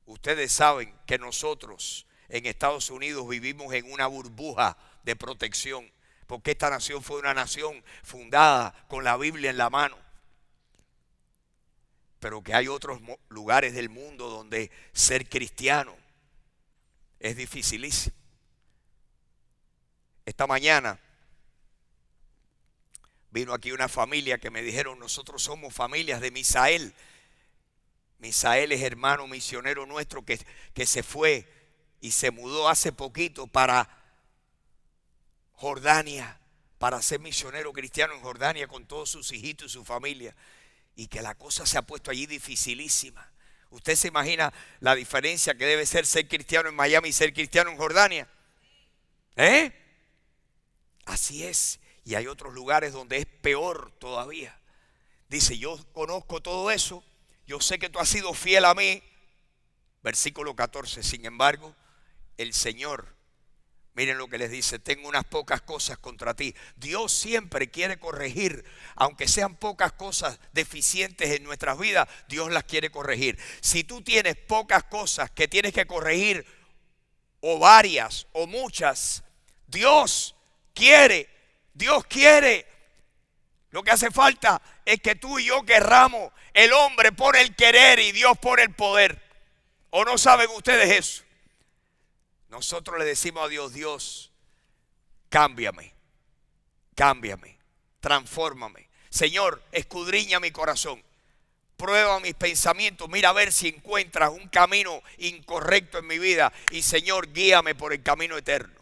ustedes saben que nosotros en Estados Unidos vivimos en una burbuja de protección, porque esta nación fue una nación fundada con la Biblia en la mano. Pero que hay otros lugares del mundo donde ser cristiano es dificilísimo. Esta mañana vino aquí una familia que me dijeron, nosotros somos familias de Misael. Misael es hermano misionero nuestro que se fue y se mudó hace poquito para Jordania, para ser misionero cristiano en Jordania con todos sus hijitos y su familia. Y que la cosa se ha puesto allí dificilísima. ¿Usted se imagina la diferencia que debe ser cristiano en Miami y ser cristiano en Jordania? Así es. Y hay otros lugares donde es peor todavía. Dice, yo conozco todo eso. Yo sé que tú has sido fiel a mí. Versículo 14. Sin embargo, el Señor, miren lo que les dice, tengo unas pocas cosas contra ti. Dios siempre quiere corregir, aunque sean pocas cosas deficientes en nuestras vidas, Dios las quiere corregir. Si tú tienes pocas cosas que tienes que corregir, o varias, o muchas, Dios quiere. Lo que hace falta es que tú y yo querramos. El hombre pone el querer y Dios pone el poder. ¿O no saben ustedes eso? Nosotros le decimos a Dios, Dios, cámbiame, transfórmame. Señor, escudriña mi corazón, prueba mis pensamientos, mira a ver si encuentras un camino incorrecto en mi vida y Señor, guíame por el camino eterno.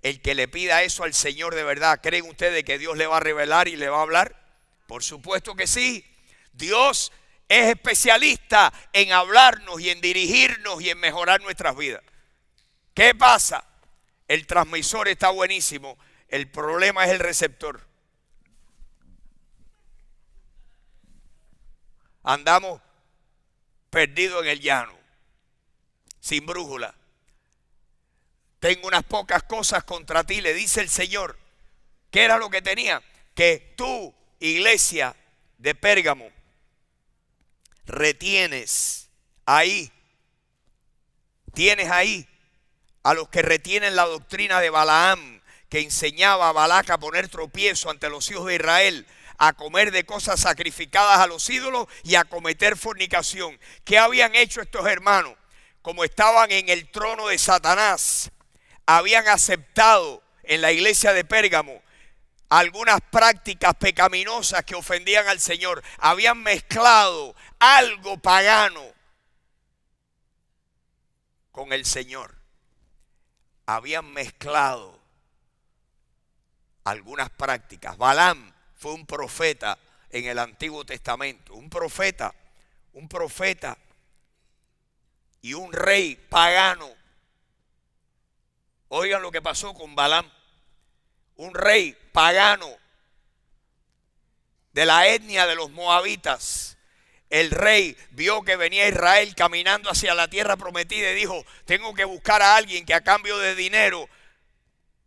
El que le pida eso al Señor de verdad, ¿creen ustedes que Dios le va a revelar y le va a hablar? Por supuesto que sí. Dios es especialista en hablarnos y en dirigirnos y en mejorar nuestras vidas. ¿Qué pasa? El transmisor está buenísimo, el problema es el receptor. Andamos perdidos en el llano, sin brújula. Tengo unas pocas cosas contra ti, le dice el Señor. ¿Qué era lo que tenía? Que tú, iglesia de Pérgamo, retienes ahí, tienes ahí a los que retienen la doctrina de Balaam, que enseñaba a Balac a poner tropiezo ante los hijos de Israel, a comer de cosas sacrificadas a los ídolos y a cometer fornicación. ¿Qué habían hecho estos hermanos? Como estaban en el trono de Satanás, habían aceptado en la iglesia de Pérgamo algunas prácticas pecaminosas que ofendían al Señor. Habían mezclado algo pagano con el Señor. Habían mezclado algunas prácticas. Balaam fue un profeta en el Antiguo Testamento. Un profeta y un rey pagano. Oigan lo que pasó con Balaam. Un rey pagano de la etnia de los moabitas. El rey vio que venía Israel caminando hacia la tierra prometida y dijo, tengo que buscar a alguien que a cambio de dinero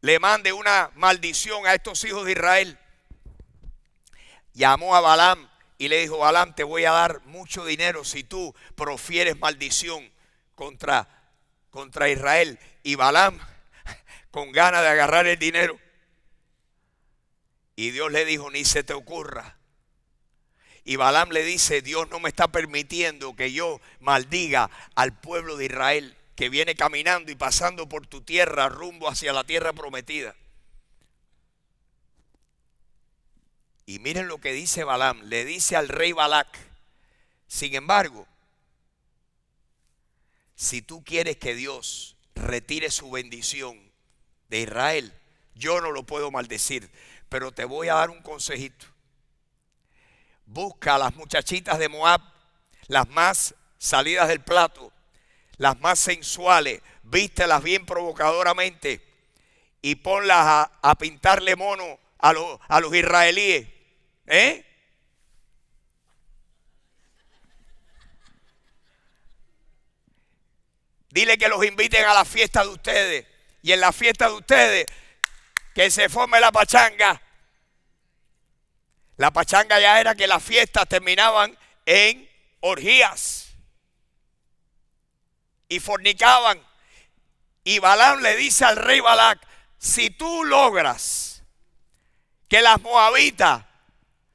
le mande una maldición a estos hijos de Israel. Llamó a Balaam y le dijo, Balaam, te voy a dar mucho dinero si tú profieres maldición contra Israel. Y Balaam, con ganas de agarrar el dinero, y Dios le dijo, ni se te ocurra. Y Balaam le dice, Dios no me está permitiendo que yo maldiga al pueblo de Israel que viene caminando y pasando por tu tierra rumbo hacia la tierra prometida. Y miren lo que dice Balaam, le dice al rey Balac, sin embargo, si tú quieres que Dios retire su bendición de Israel, Yo no lo puedo maldecir, pero te voy a dar un consejito. Busca a las muchachitas de Moab, las más salidas del plato, las más sensuales, vístelas bien provocadoramente y ponlas a pintarle mono a los israelíes. Dile que los inviten a la fiesta de ustedes. Y en la fiesta de ustedes, que se forme la pachanga. La pachanga ya era que las fiestas terminaban en orgías. Y fornicaban. Y Balaam le dice al rey Balac, si tú logras que las moabitas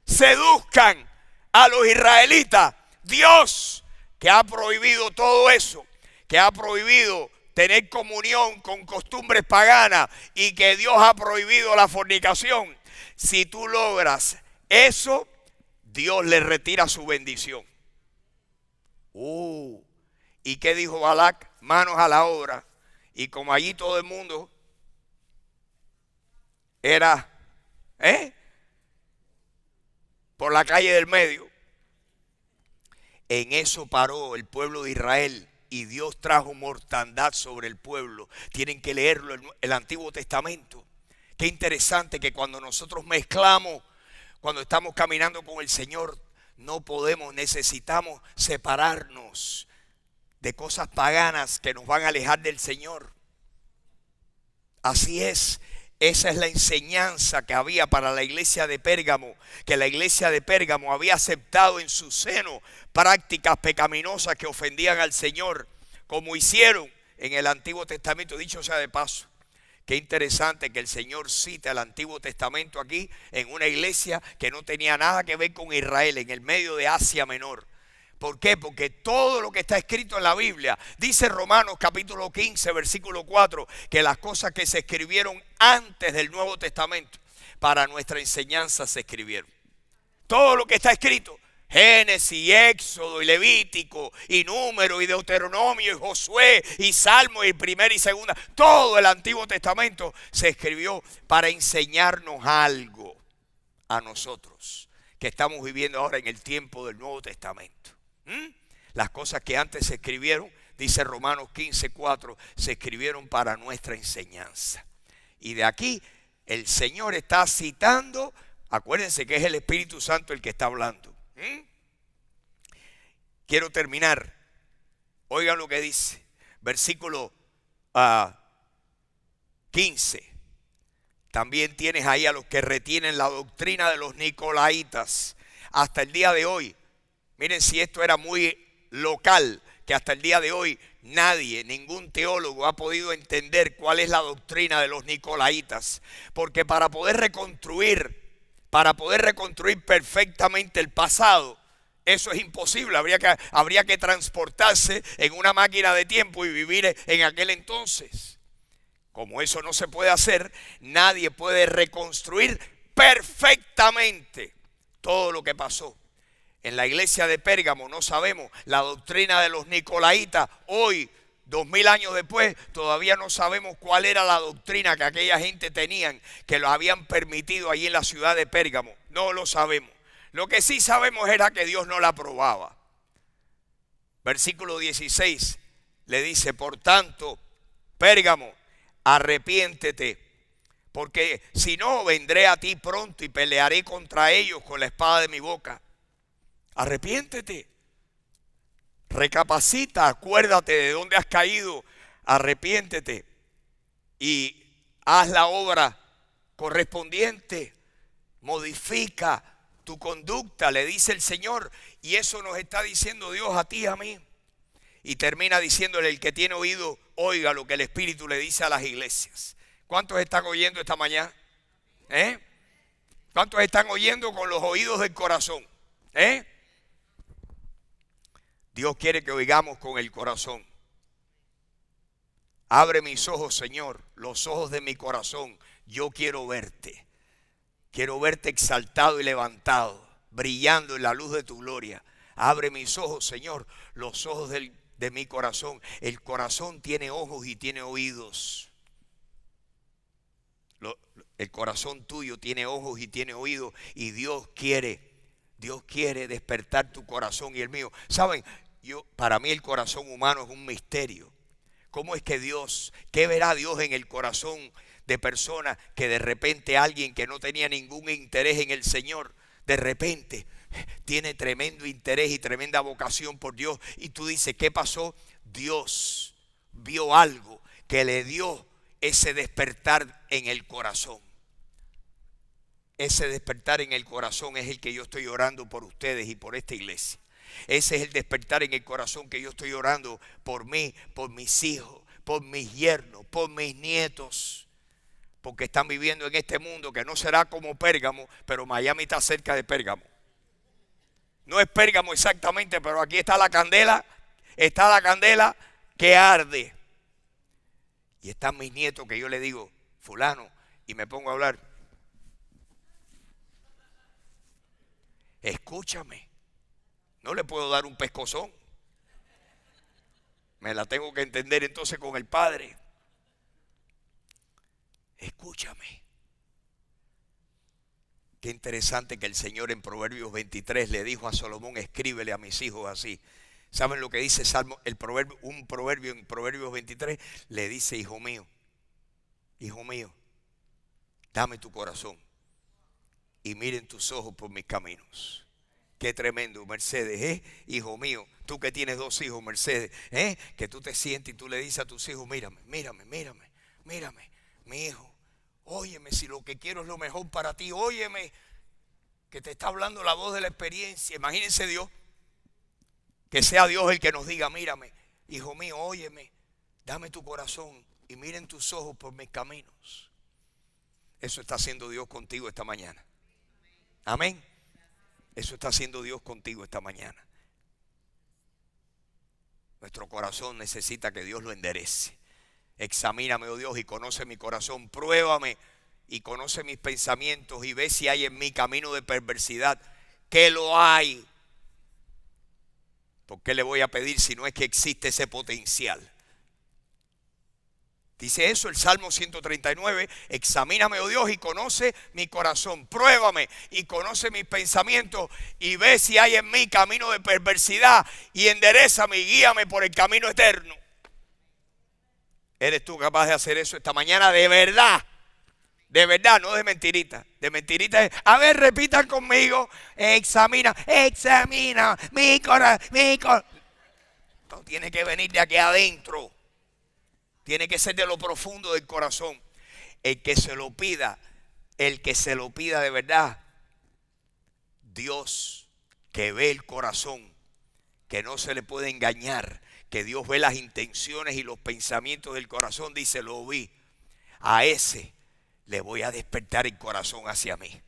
seduzcan a los israelitas, Dios, que ha prohibido todo eso, que ha prohibido tener comunión con costumbres paganas y que Dios ha prohibido la fornicación, si tú logras eso, Dios le retira su bendición. ¿Y qué dijo Balac? Manos a la obra. Y como allí todo el mundo era por la calle del medio, en eso paró el pueblo de Israel y Dios trajo mortandad sobre el pueblo. Tienen que leerlo en el Antiguo Testamento. Qué interesante que cuando nosotros mezclamos, cuando estamos caminando con el Señor, no podemos, necesitamos separarnos de cosas paganas que nos van a alejar del Señor. Así es. Esa es la enseñanza que había para la iglesia de Pérgamo, que la iglesia de Pérgamo había aceptado en su seno prácticas pecaminosas que ofendían al Señor, como hicieron en el Antiguo Testamento. Dicho sea de paso, qué interesante que el Señor cita el Antiguo Testamento aquí en una iglesia que no tenía nada que ver con Israel, en el medio de Asia Menor. ¿Por qué? Porque todo lo que está escrito en la Biblia, dice Romanos capítulo 15, versículo 4, que las cosas que se escribieron antes del Nuevo Testamento, para nuestra enseñanza se escribieron. Todo lo que está escrito, Génesis, Éxodo, y Levítico, y Número, y Deuteronomio, y Josué, y Salmo, y Primera y Segunda, todo el Antiguo Testamento se escribió para enseñarnos algo a nosotros, que estamos viviendo ahora en el tiempo del Nuevo Testamento. Las cosas que antes se escribieron, dice Romanos 15:4, se escribieron para nuestra enseñanza. Y de aquí el Señor está citando, acuérdense que es el Espíritu Santo el que está hablando. Quiero terminar. Oigan lo que dice, versículo 15. También tienes ahí a los que retienen la doctrina de los nicolaítas hasta el día de hoy. Miren si esto era muy local, que hasta el día de hoy nadie, ningún teólogo ha podido entender cuál es la doctrina de los nicolaítas. Porque para poder reconstruir perfectamente el pasado, eso es imposible. Habría que transportarse en una máquina de tiempo y vivir en aquel entonces. Como eso no se puede hacer, nadie puede reconstruir perfectamente todo lo que pasó. En la iglesia de Pérgamo no sabemos la doctrina de los nicolaítas. Hoy, 2000 años después, todavía no sabemos cuál era la doctrina que aquella gente tenían, que lo habían permitido allí en la ciudad de Pérgamo. No lo sabemos. Lo que sí sabemos era que Dios no la aprobaba. Versículo 16 le dice, por tanto, Pérgamo, arrepiéntete, porque si no, vendré a ti pronto y pelearé contra ellos con la espada de mi boca. Arrepiéntete, recapacita, acuérdate de dónde has caído, arrepiéntete y haz la obra correspondiente, modifica tu conducta, le dice el Señor, y eso nos está diciendo Dios a ti y a mí. Y termina diciéndole, el que tiene oído, oiga lo que el Espíritu le dice a las iglesias. ¿Cuántos están oyendo esta mañana? ¿Cuántos están oyendo con los oídos del corazón? Dios quiere que oigamos con el corazón. Abre mis ojos, Señor, los ojos de mi corazón. Yo quiero verte. Quiero verte exaltado y levantado, brillando en la luz de tu gloria. Abre mis ojos, Señor, los ojos de mi corazón. El corazón tiene ojos y tiene oídos. El corazón tuyo tiene ojos y tiene oídos, y Dios quiere despertar tu corazón y el mío. ¿Saben? Para mí el corazón humano es un misterio. ¿Cómo es que qué verá Dios en el corazón de personas que de repente alguien que no tenía ningún interés en el Señor, de repente tiene tremendo interés y tremenda vocación por Dios? Y tú dices, ¿qué pasó? Dios vio algo que le dio ese despertar en el corazón. Ese despertar en el corazón es el que yo estoy orando por ustedes y por esta iglesia. Ese es el despertar en el corazón que yo estoy orando por mí, por mis hijos, por mis yernos, por mis nietos. Porque están viviendo en este mundo que no será como Pérgamo, pero Miami está cerca de Pérgamo. No es Pérgamo exactamente, pero aquí está la candela que arde. Y están mis nietos que yo le digo, fulano, y me pongo a hablar. Escúchame, no le puedo dar un pescozón. Me la tengo que entender entonces con el Padre. Escúchame. Qué interesante que el Señor en Proverbios 23 le dijo a Salomón, escríbele a mis hijos así. ¿Saben lo que dice un proverbio en Proverbios 23? Le dice, hijo mío, dame tu corazón y miren tus ojos por mis caminos. Qué tremendo, Mercedes, hijo mío, tú que tienes 2 hijos, Mercedes, que tú te sientes y tú le dices a tus hijos, mírame, mi hijo, óyeme, si lo que quiero es lo mejor para ti, óyeme, que te está hablando la voz de la experiencia. Imagínense Dios, que sea Dios el que nos diga, mírame, hijo mío, óyeme, dame tu corazón y miren tus ojos por mis caminos. Eso está haciendo Dios contigo esta mañana. Amén. Eso está haciendo Dios contigo esta mañana. Nuestro corazón necesita que Dios lo enderece. Examíname, oh Dios, y conoce mi corazón. Pruébame y conoce mis pensamientos y ve si hay en mí camino de perversidad. Que lo hay. ¿Por qué le voy a pedir si no es que existe ese potencial? Dice eso el Salmo 139, examíname, oh Dios, y conoce mi corazón, pruébame y conoce mis pensamientos y ve si hay en mí camino de perversidad y enderézame y guíame por el camino eterno. ¿Eres tú capaz de hacer eso esta mañana de verdad? De verdad, no de mentirita. De mentirita es, a ver, repitan conmigo, examina mi corazón. No tiene que venir de aquí adentro. Tiene que ser de lo profundo del corazón. El que se lo pida de verdad, Dios que ve el corazón, que no se le puede engañar, que Dios ve las intenciones y los pensamientos del corazón, dice, lo vi. A ese le voy a despertar el corazón hacia mí,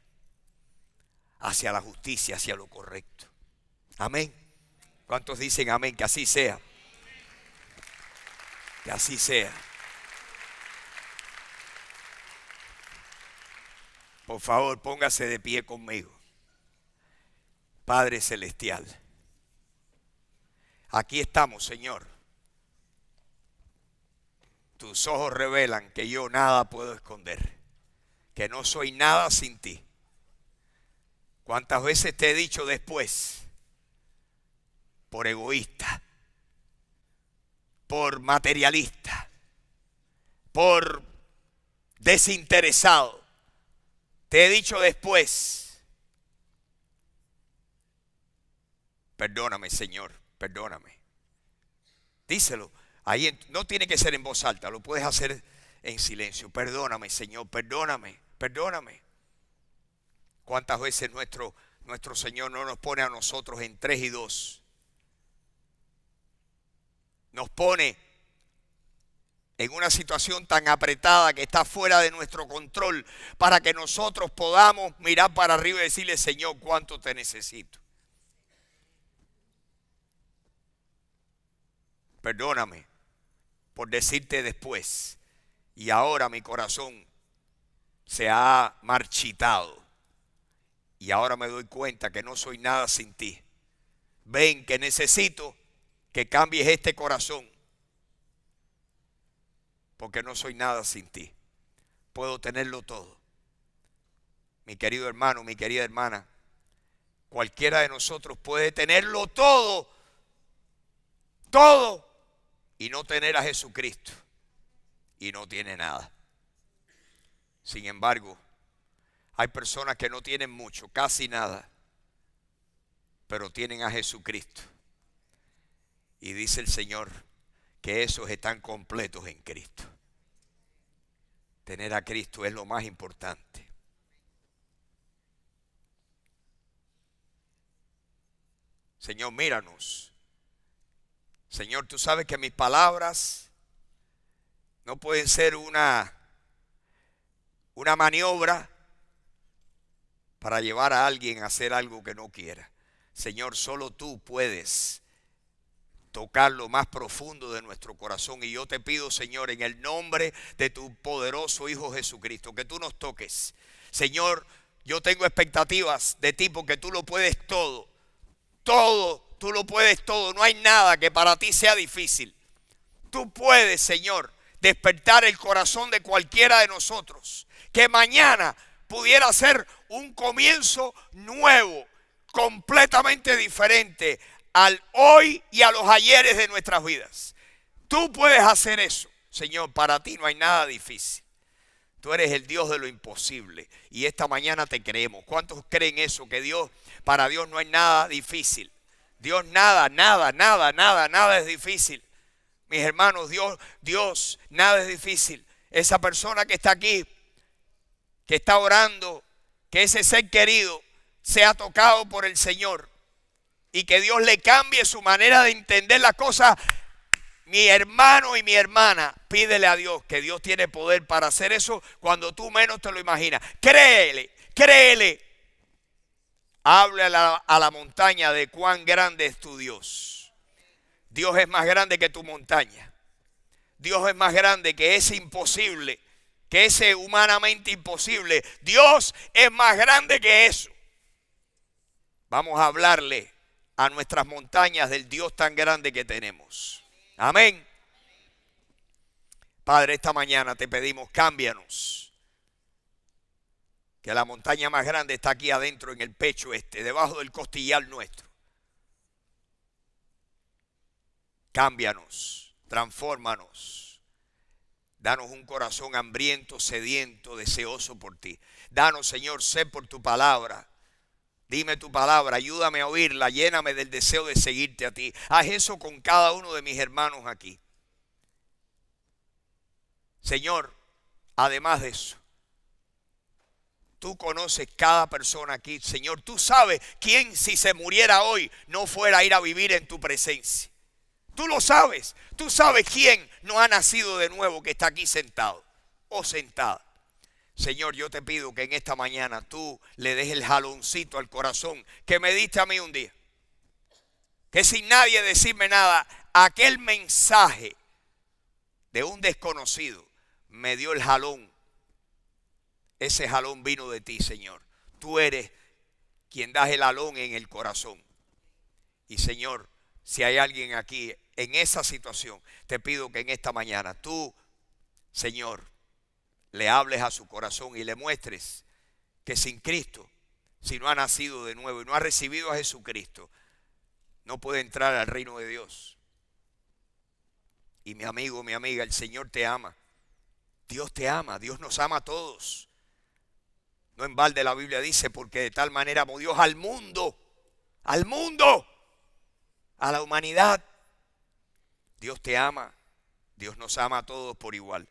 hacia la justicia, hacia lo correcto. Amén. ¿Cuántos dicen amén? Que así sea. Que así sea. Por favor, póngase de pie conmigo. Padre Celestial, aquí estamos, Señor. Tus ojos revelan que yo nada puedo esconder, que no soy nada sin ti. ¿Cuántas veces te he dicho después? Por egoísta, por materialista, por desinteresado. Te he dicho después. Perdóname, Señor, perdóname. Díselo. Ahí no tiene que ser en voz alta, lo puedes hacer en silencio. Perdóname, Señor, perdóname. ¿Cuántas veces nuestro Señor no nos pone a nosotros en 3 y 2? Nos pone en una situación tan apretada que está fuera de nuestro control para que nosotros podamos mirar para arriba y decirle, Señor, cuánto te necesito. Perdóname por decirte después. Y ahora mi corazón se ha marchitado. Y ahora me doy cuenta que no soy nada sin ti. Ven que necesito que cambies este corazón. Porque no soy nada sin ti. puedo tenerlo todo. Mi querido hermano, mi querida hermana, cualquiera de nosotros puede tenerlo todo, todo, y no tener a Jesucristo, y no tiene nada. Sin embargo, hay personas que no tienen mucho, casi nada, pero tienen a Jesucristo. Y dice el Señor que esos están completos en Cristo. Tener a Cristo es lo más importante. Señor, míranos. Señor, tú sabes que mis palabras no pueden ser una maniobra para llevar a alguien a hacer algo que no quiera. Señor, solo tú puedes tocar lo más profundo de nuestro corazón. Y yo te pido, Señor, en el nombre de tu poderoso Hijo Jesucristo, que tú nos toques. Señor, yo tengo expectativas de ti porque tú lo puedes todo. Todo, tú lo puedes todo. No hay nada que para ti sea difícil. Tú puedes, Señor, despertar el corazón de cualquiera de nosotros. Que mañana pudiera ser un comienzo nuevo, completamente diferente al hoy y a los ayeres de nuestras vidas. Tú puedes hacer eso, Señor. Para ti no hay nada difícil. Tú eres el Dios de lo imposible y esta mañana te creemos. ¿Cuántos creen eso? Que para Dios no hay nada difícil. Dios nada es difícil. Mis hermanos, Dios, nada es difícil. Esa persona que está aquí, que está orando, que ese ser querido sea tocado por el Señor y que Dios le cambie su manera de entender las cosas. Mi hermano y mi hermana, pídele a Dios que Dios tiene poder para hacer eso cuando tú menos te lo imaginas. Créele, créele. Hable a la montaña de cuán grande es tu Dios. Dios es más grande que tu montaña. Dios es más grande que ese imposible, que ese humanamente imposible. Dios es más grande que eso. Vamos a hablarle a nuestras montañas del Dios tan grande que tenemos. Amén. Padre, esta mañana te pedimos, cámbianos. Que la montaña más grande está aquí adentro en el pecho debajo del costillar nuestro. Cámbianos, transfórmanos. Danos un corazón hambriento, sediento, deseoso por ti. Danos, Señor, sed por tu palabra. Dime tu palabra, ayúdame a oírla, lléname del deseo de seguirte a ti. Haz eso con cada uno de mis hermanos aquí. Señor, además de eso, tú conoces cada persona aquí. Señor, tú sabes quién si se muriera hoy no fuera a ir a vivir en tu presencia. Tú lo sabes. Tú sabes quién no ha nacido de nuevo que está aquí sentado o sentada. Señor, yo te pido que en esta mañana tú le des el jaloncito al corazón que me diste a mí un día. Que sin nadie decirme nada, aquel mensaje de un desconocido me dio el jalón. Ese jalón vino de ti, Señor. Tú eres quien das el jalón en el corazón. Y Señor, si hay alguien aquí en esa situación, te pido que en esta mañana tú, Señor, le hables a su corazón y le muestres que sin Cristo, si no ha nacido de nuevo y no ha recibido a Jesucristo, no puede entrar al reino de Dios. Y mi amigo, mi amiga, el Señor te ama. Dios te ama, Dios nos ama a todos. No en balde la Biblia dice, porque de tal manera amó Dios al mundo, a la humanidad. Dios te ama, Dios nos ama a todos por igual.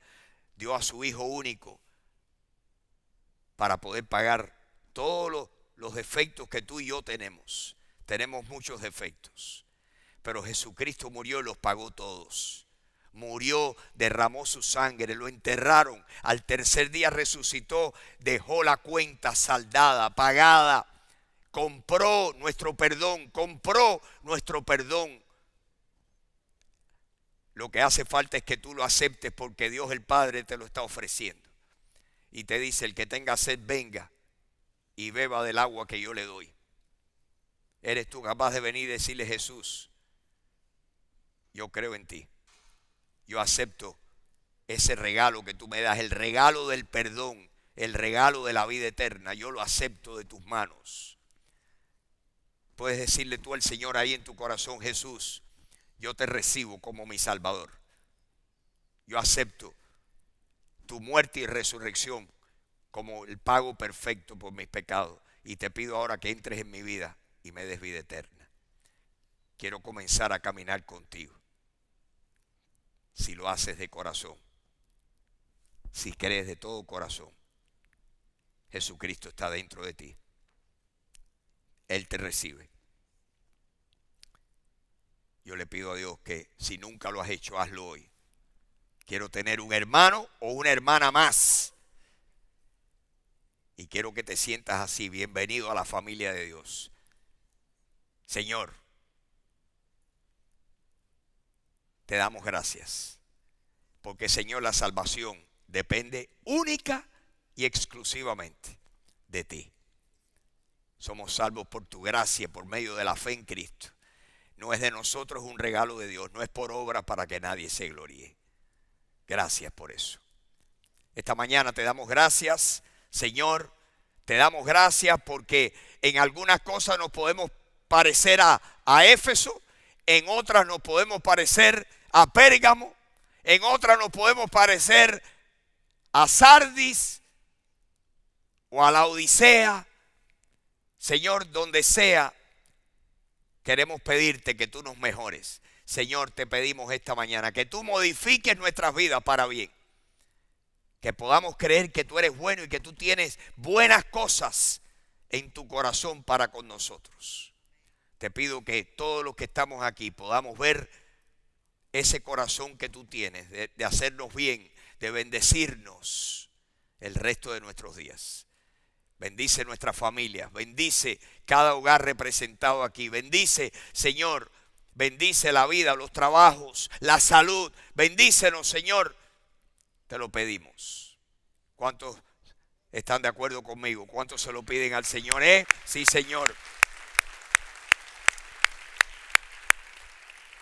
Dio a su Hijo único para poder pagar todos los defectos que tú y yo tenemos. Tenemos muchos defectos, pero Jesucristo murió y los pagó todos. Murió, derramó su sangre, lo enterraron. Al tercer día resucitó, dejó la cuenta saldada, pagada. Compró nuestro perdón. Lo que hace falta es que tú lo aceptes porque Dios el Padre te lo está ofreciendo. Y te dice, el que tenga sed, venga y beba del agua que yo le doy. ¿Eres tú capaz de venir y decirle, Jesús, yo creo en ti? Yo acepto ese regalo que tú me das, el regalo del perdón, el regalo de la vida eterna, yo lo acepto de tus manos. Puedes decirle tú al Señor ahí en tu corazón: Jesús, yo te recibo como mi Salvador. Yo acepto tu muerte y resurrección como el pago perfecto por mis pecados. Y te pido ahora que entres en mi vida y me des vida eterna. Quiero comenzar a caminar contigo. Si lo haces de corazón, si crees de todo corazón, Jesucristo está dentro de ti. Él te recibe. Yo le pido a Dios que si nunca lo has hecho, hazlo hoy. Quiero tener un hermano o una hermana más. Y quiero que te sientas así, bienvenido a la familia de Dios. Señor, te damos gracias. Porque, Señor, la salvación depende única y exclusivamente de ti. Somos salvos por tu gracia, por medio de la fe en Cristo. No es de nosotros, un regalo de Dios. No es por obra para que nadie se gloríe. Gracias por eso. Esta mañana te damos gracias, Señor. Te damos gracias porque en algunas cosas nos podemos parecer a Éfeso. En otras nos podemos parecer a Pérgamo. En otras nos podemos parecer a Sardis o a la Odisea. Señor, donde sea, queremos pedirte que tú nos mejores. Señor, te pedimos esta mañana que tú modifiques nuestras vidas para bien. Que podamos creer que tú eres bueno y que tú tienes buenas cosas en tu corazón para con nosotros. Te pido que todos los que estamos aquí podamos ver ese corazón que tú tienes de hacernos bien, de bendecirnos el resto de nuestros días. Bendice nuestras familias, bendice cada hogar representado aquí. Bendice, Señor, bendice la vida, los trabajos, la salud. Bendícenos, Señor, te lo pedimos. ¿Cuántos están de acuerdo conmigo? ¿Cuántos se lo piden al Señor? Sí, Señor.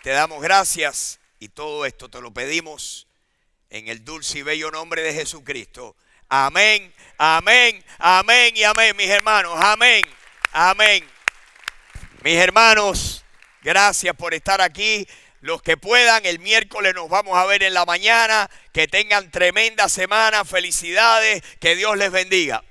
Te damos gracias y todo esto te lo pedimos en el dulce y bello nombre de Jesucristo. Amén, amén, amén y amén, mis hermanos. Amén, amén. Mis hermanos, gracias por estar aquí. Los que puedan, el miércoles nos vamos a ver en la mañana. Que tengan tremenda semana. Felicidades. Que Dios les bendiga.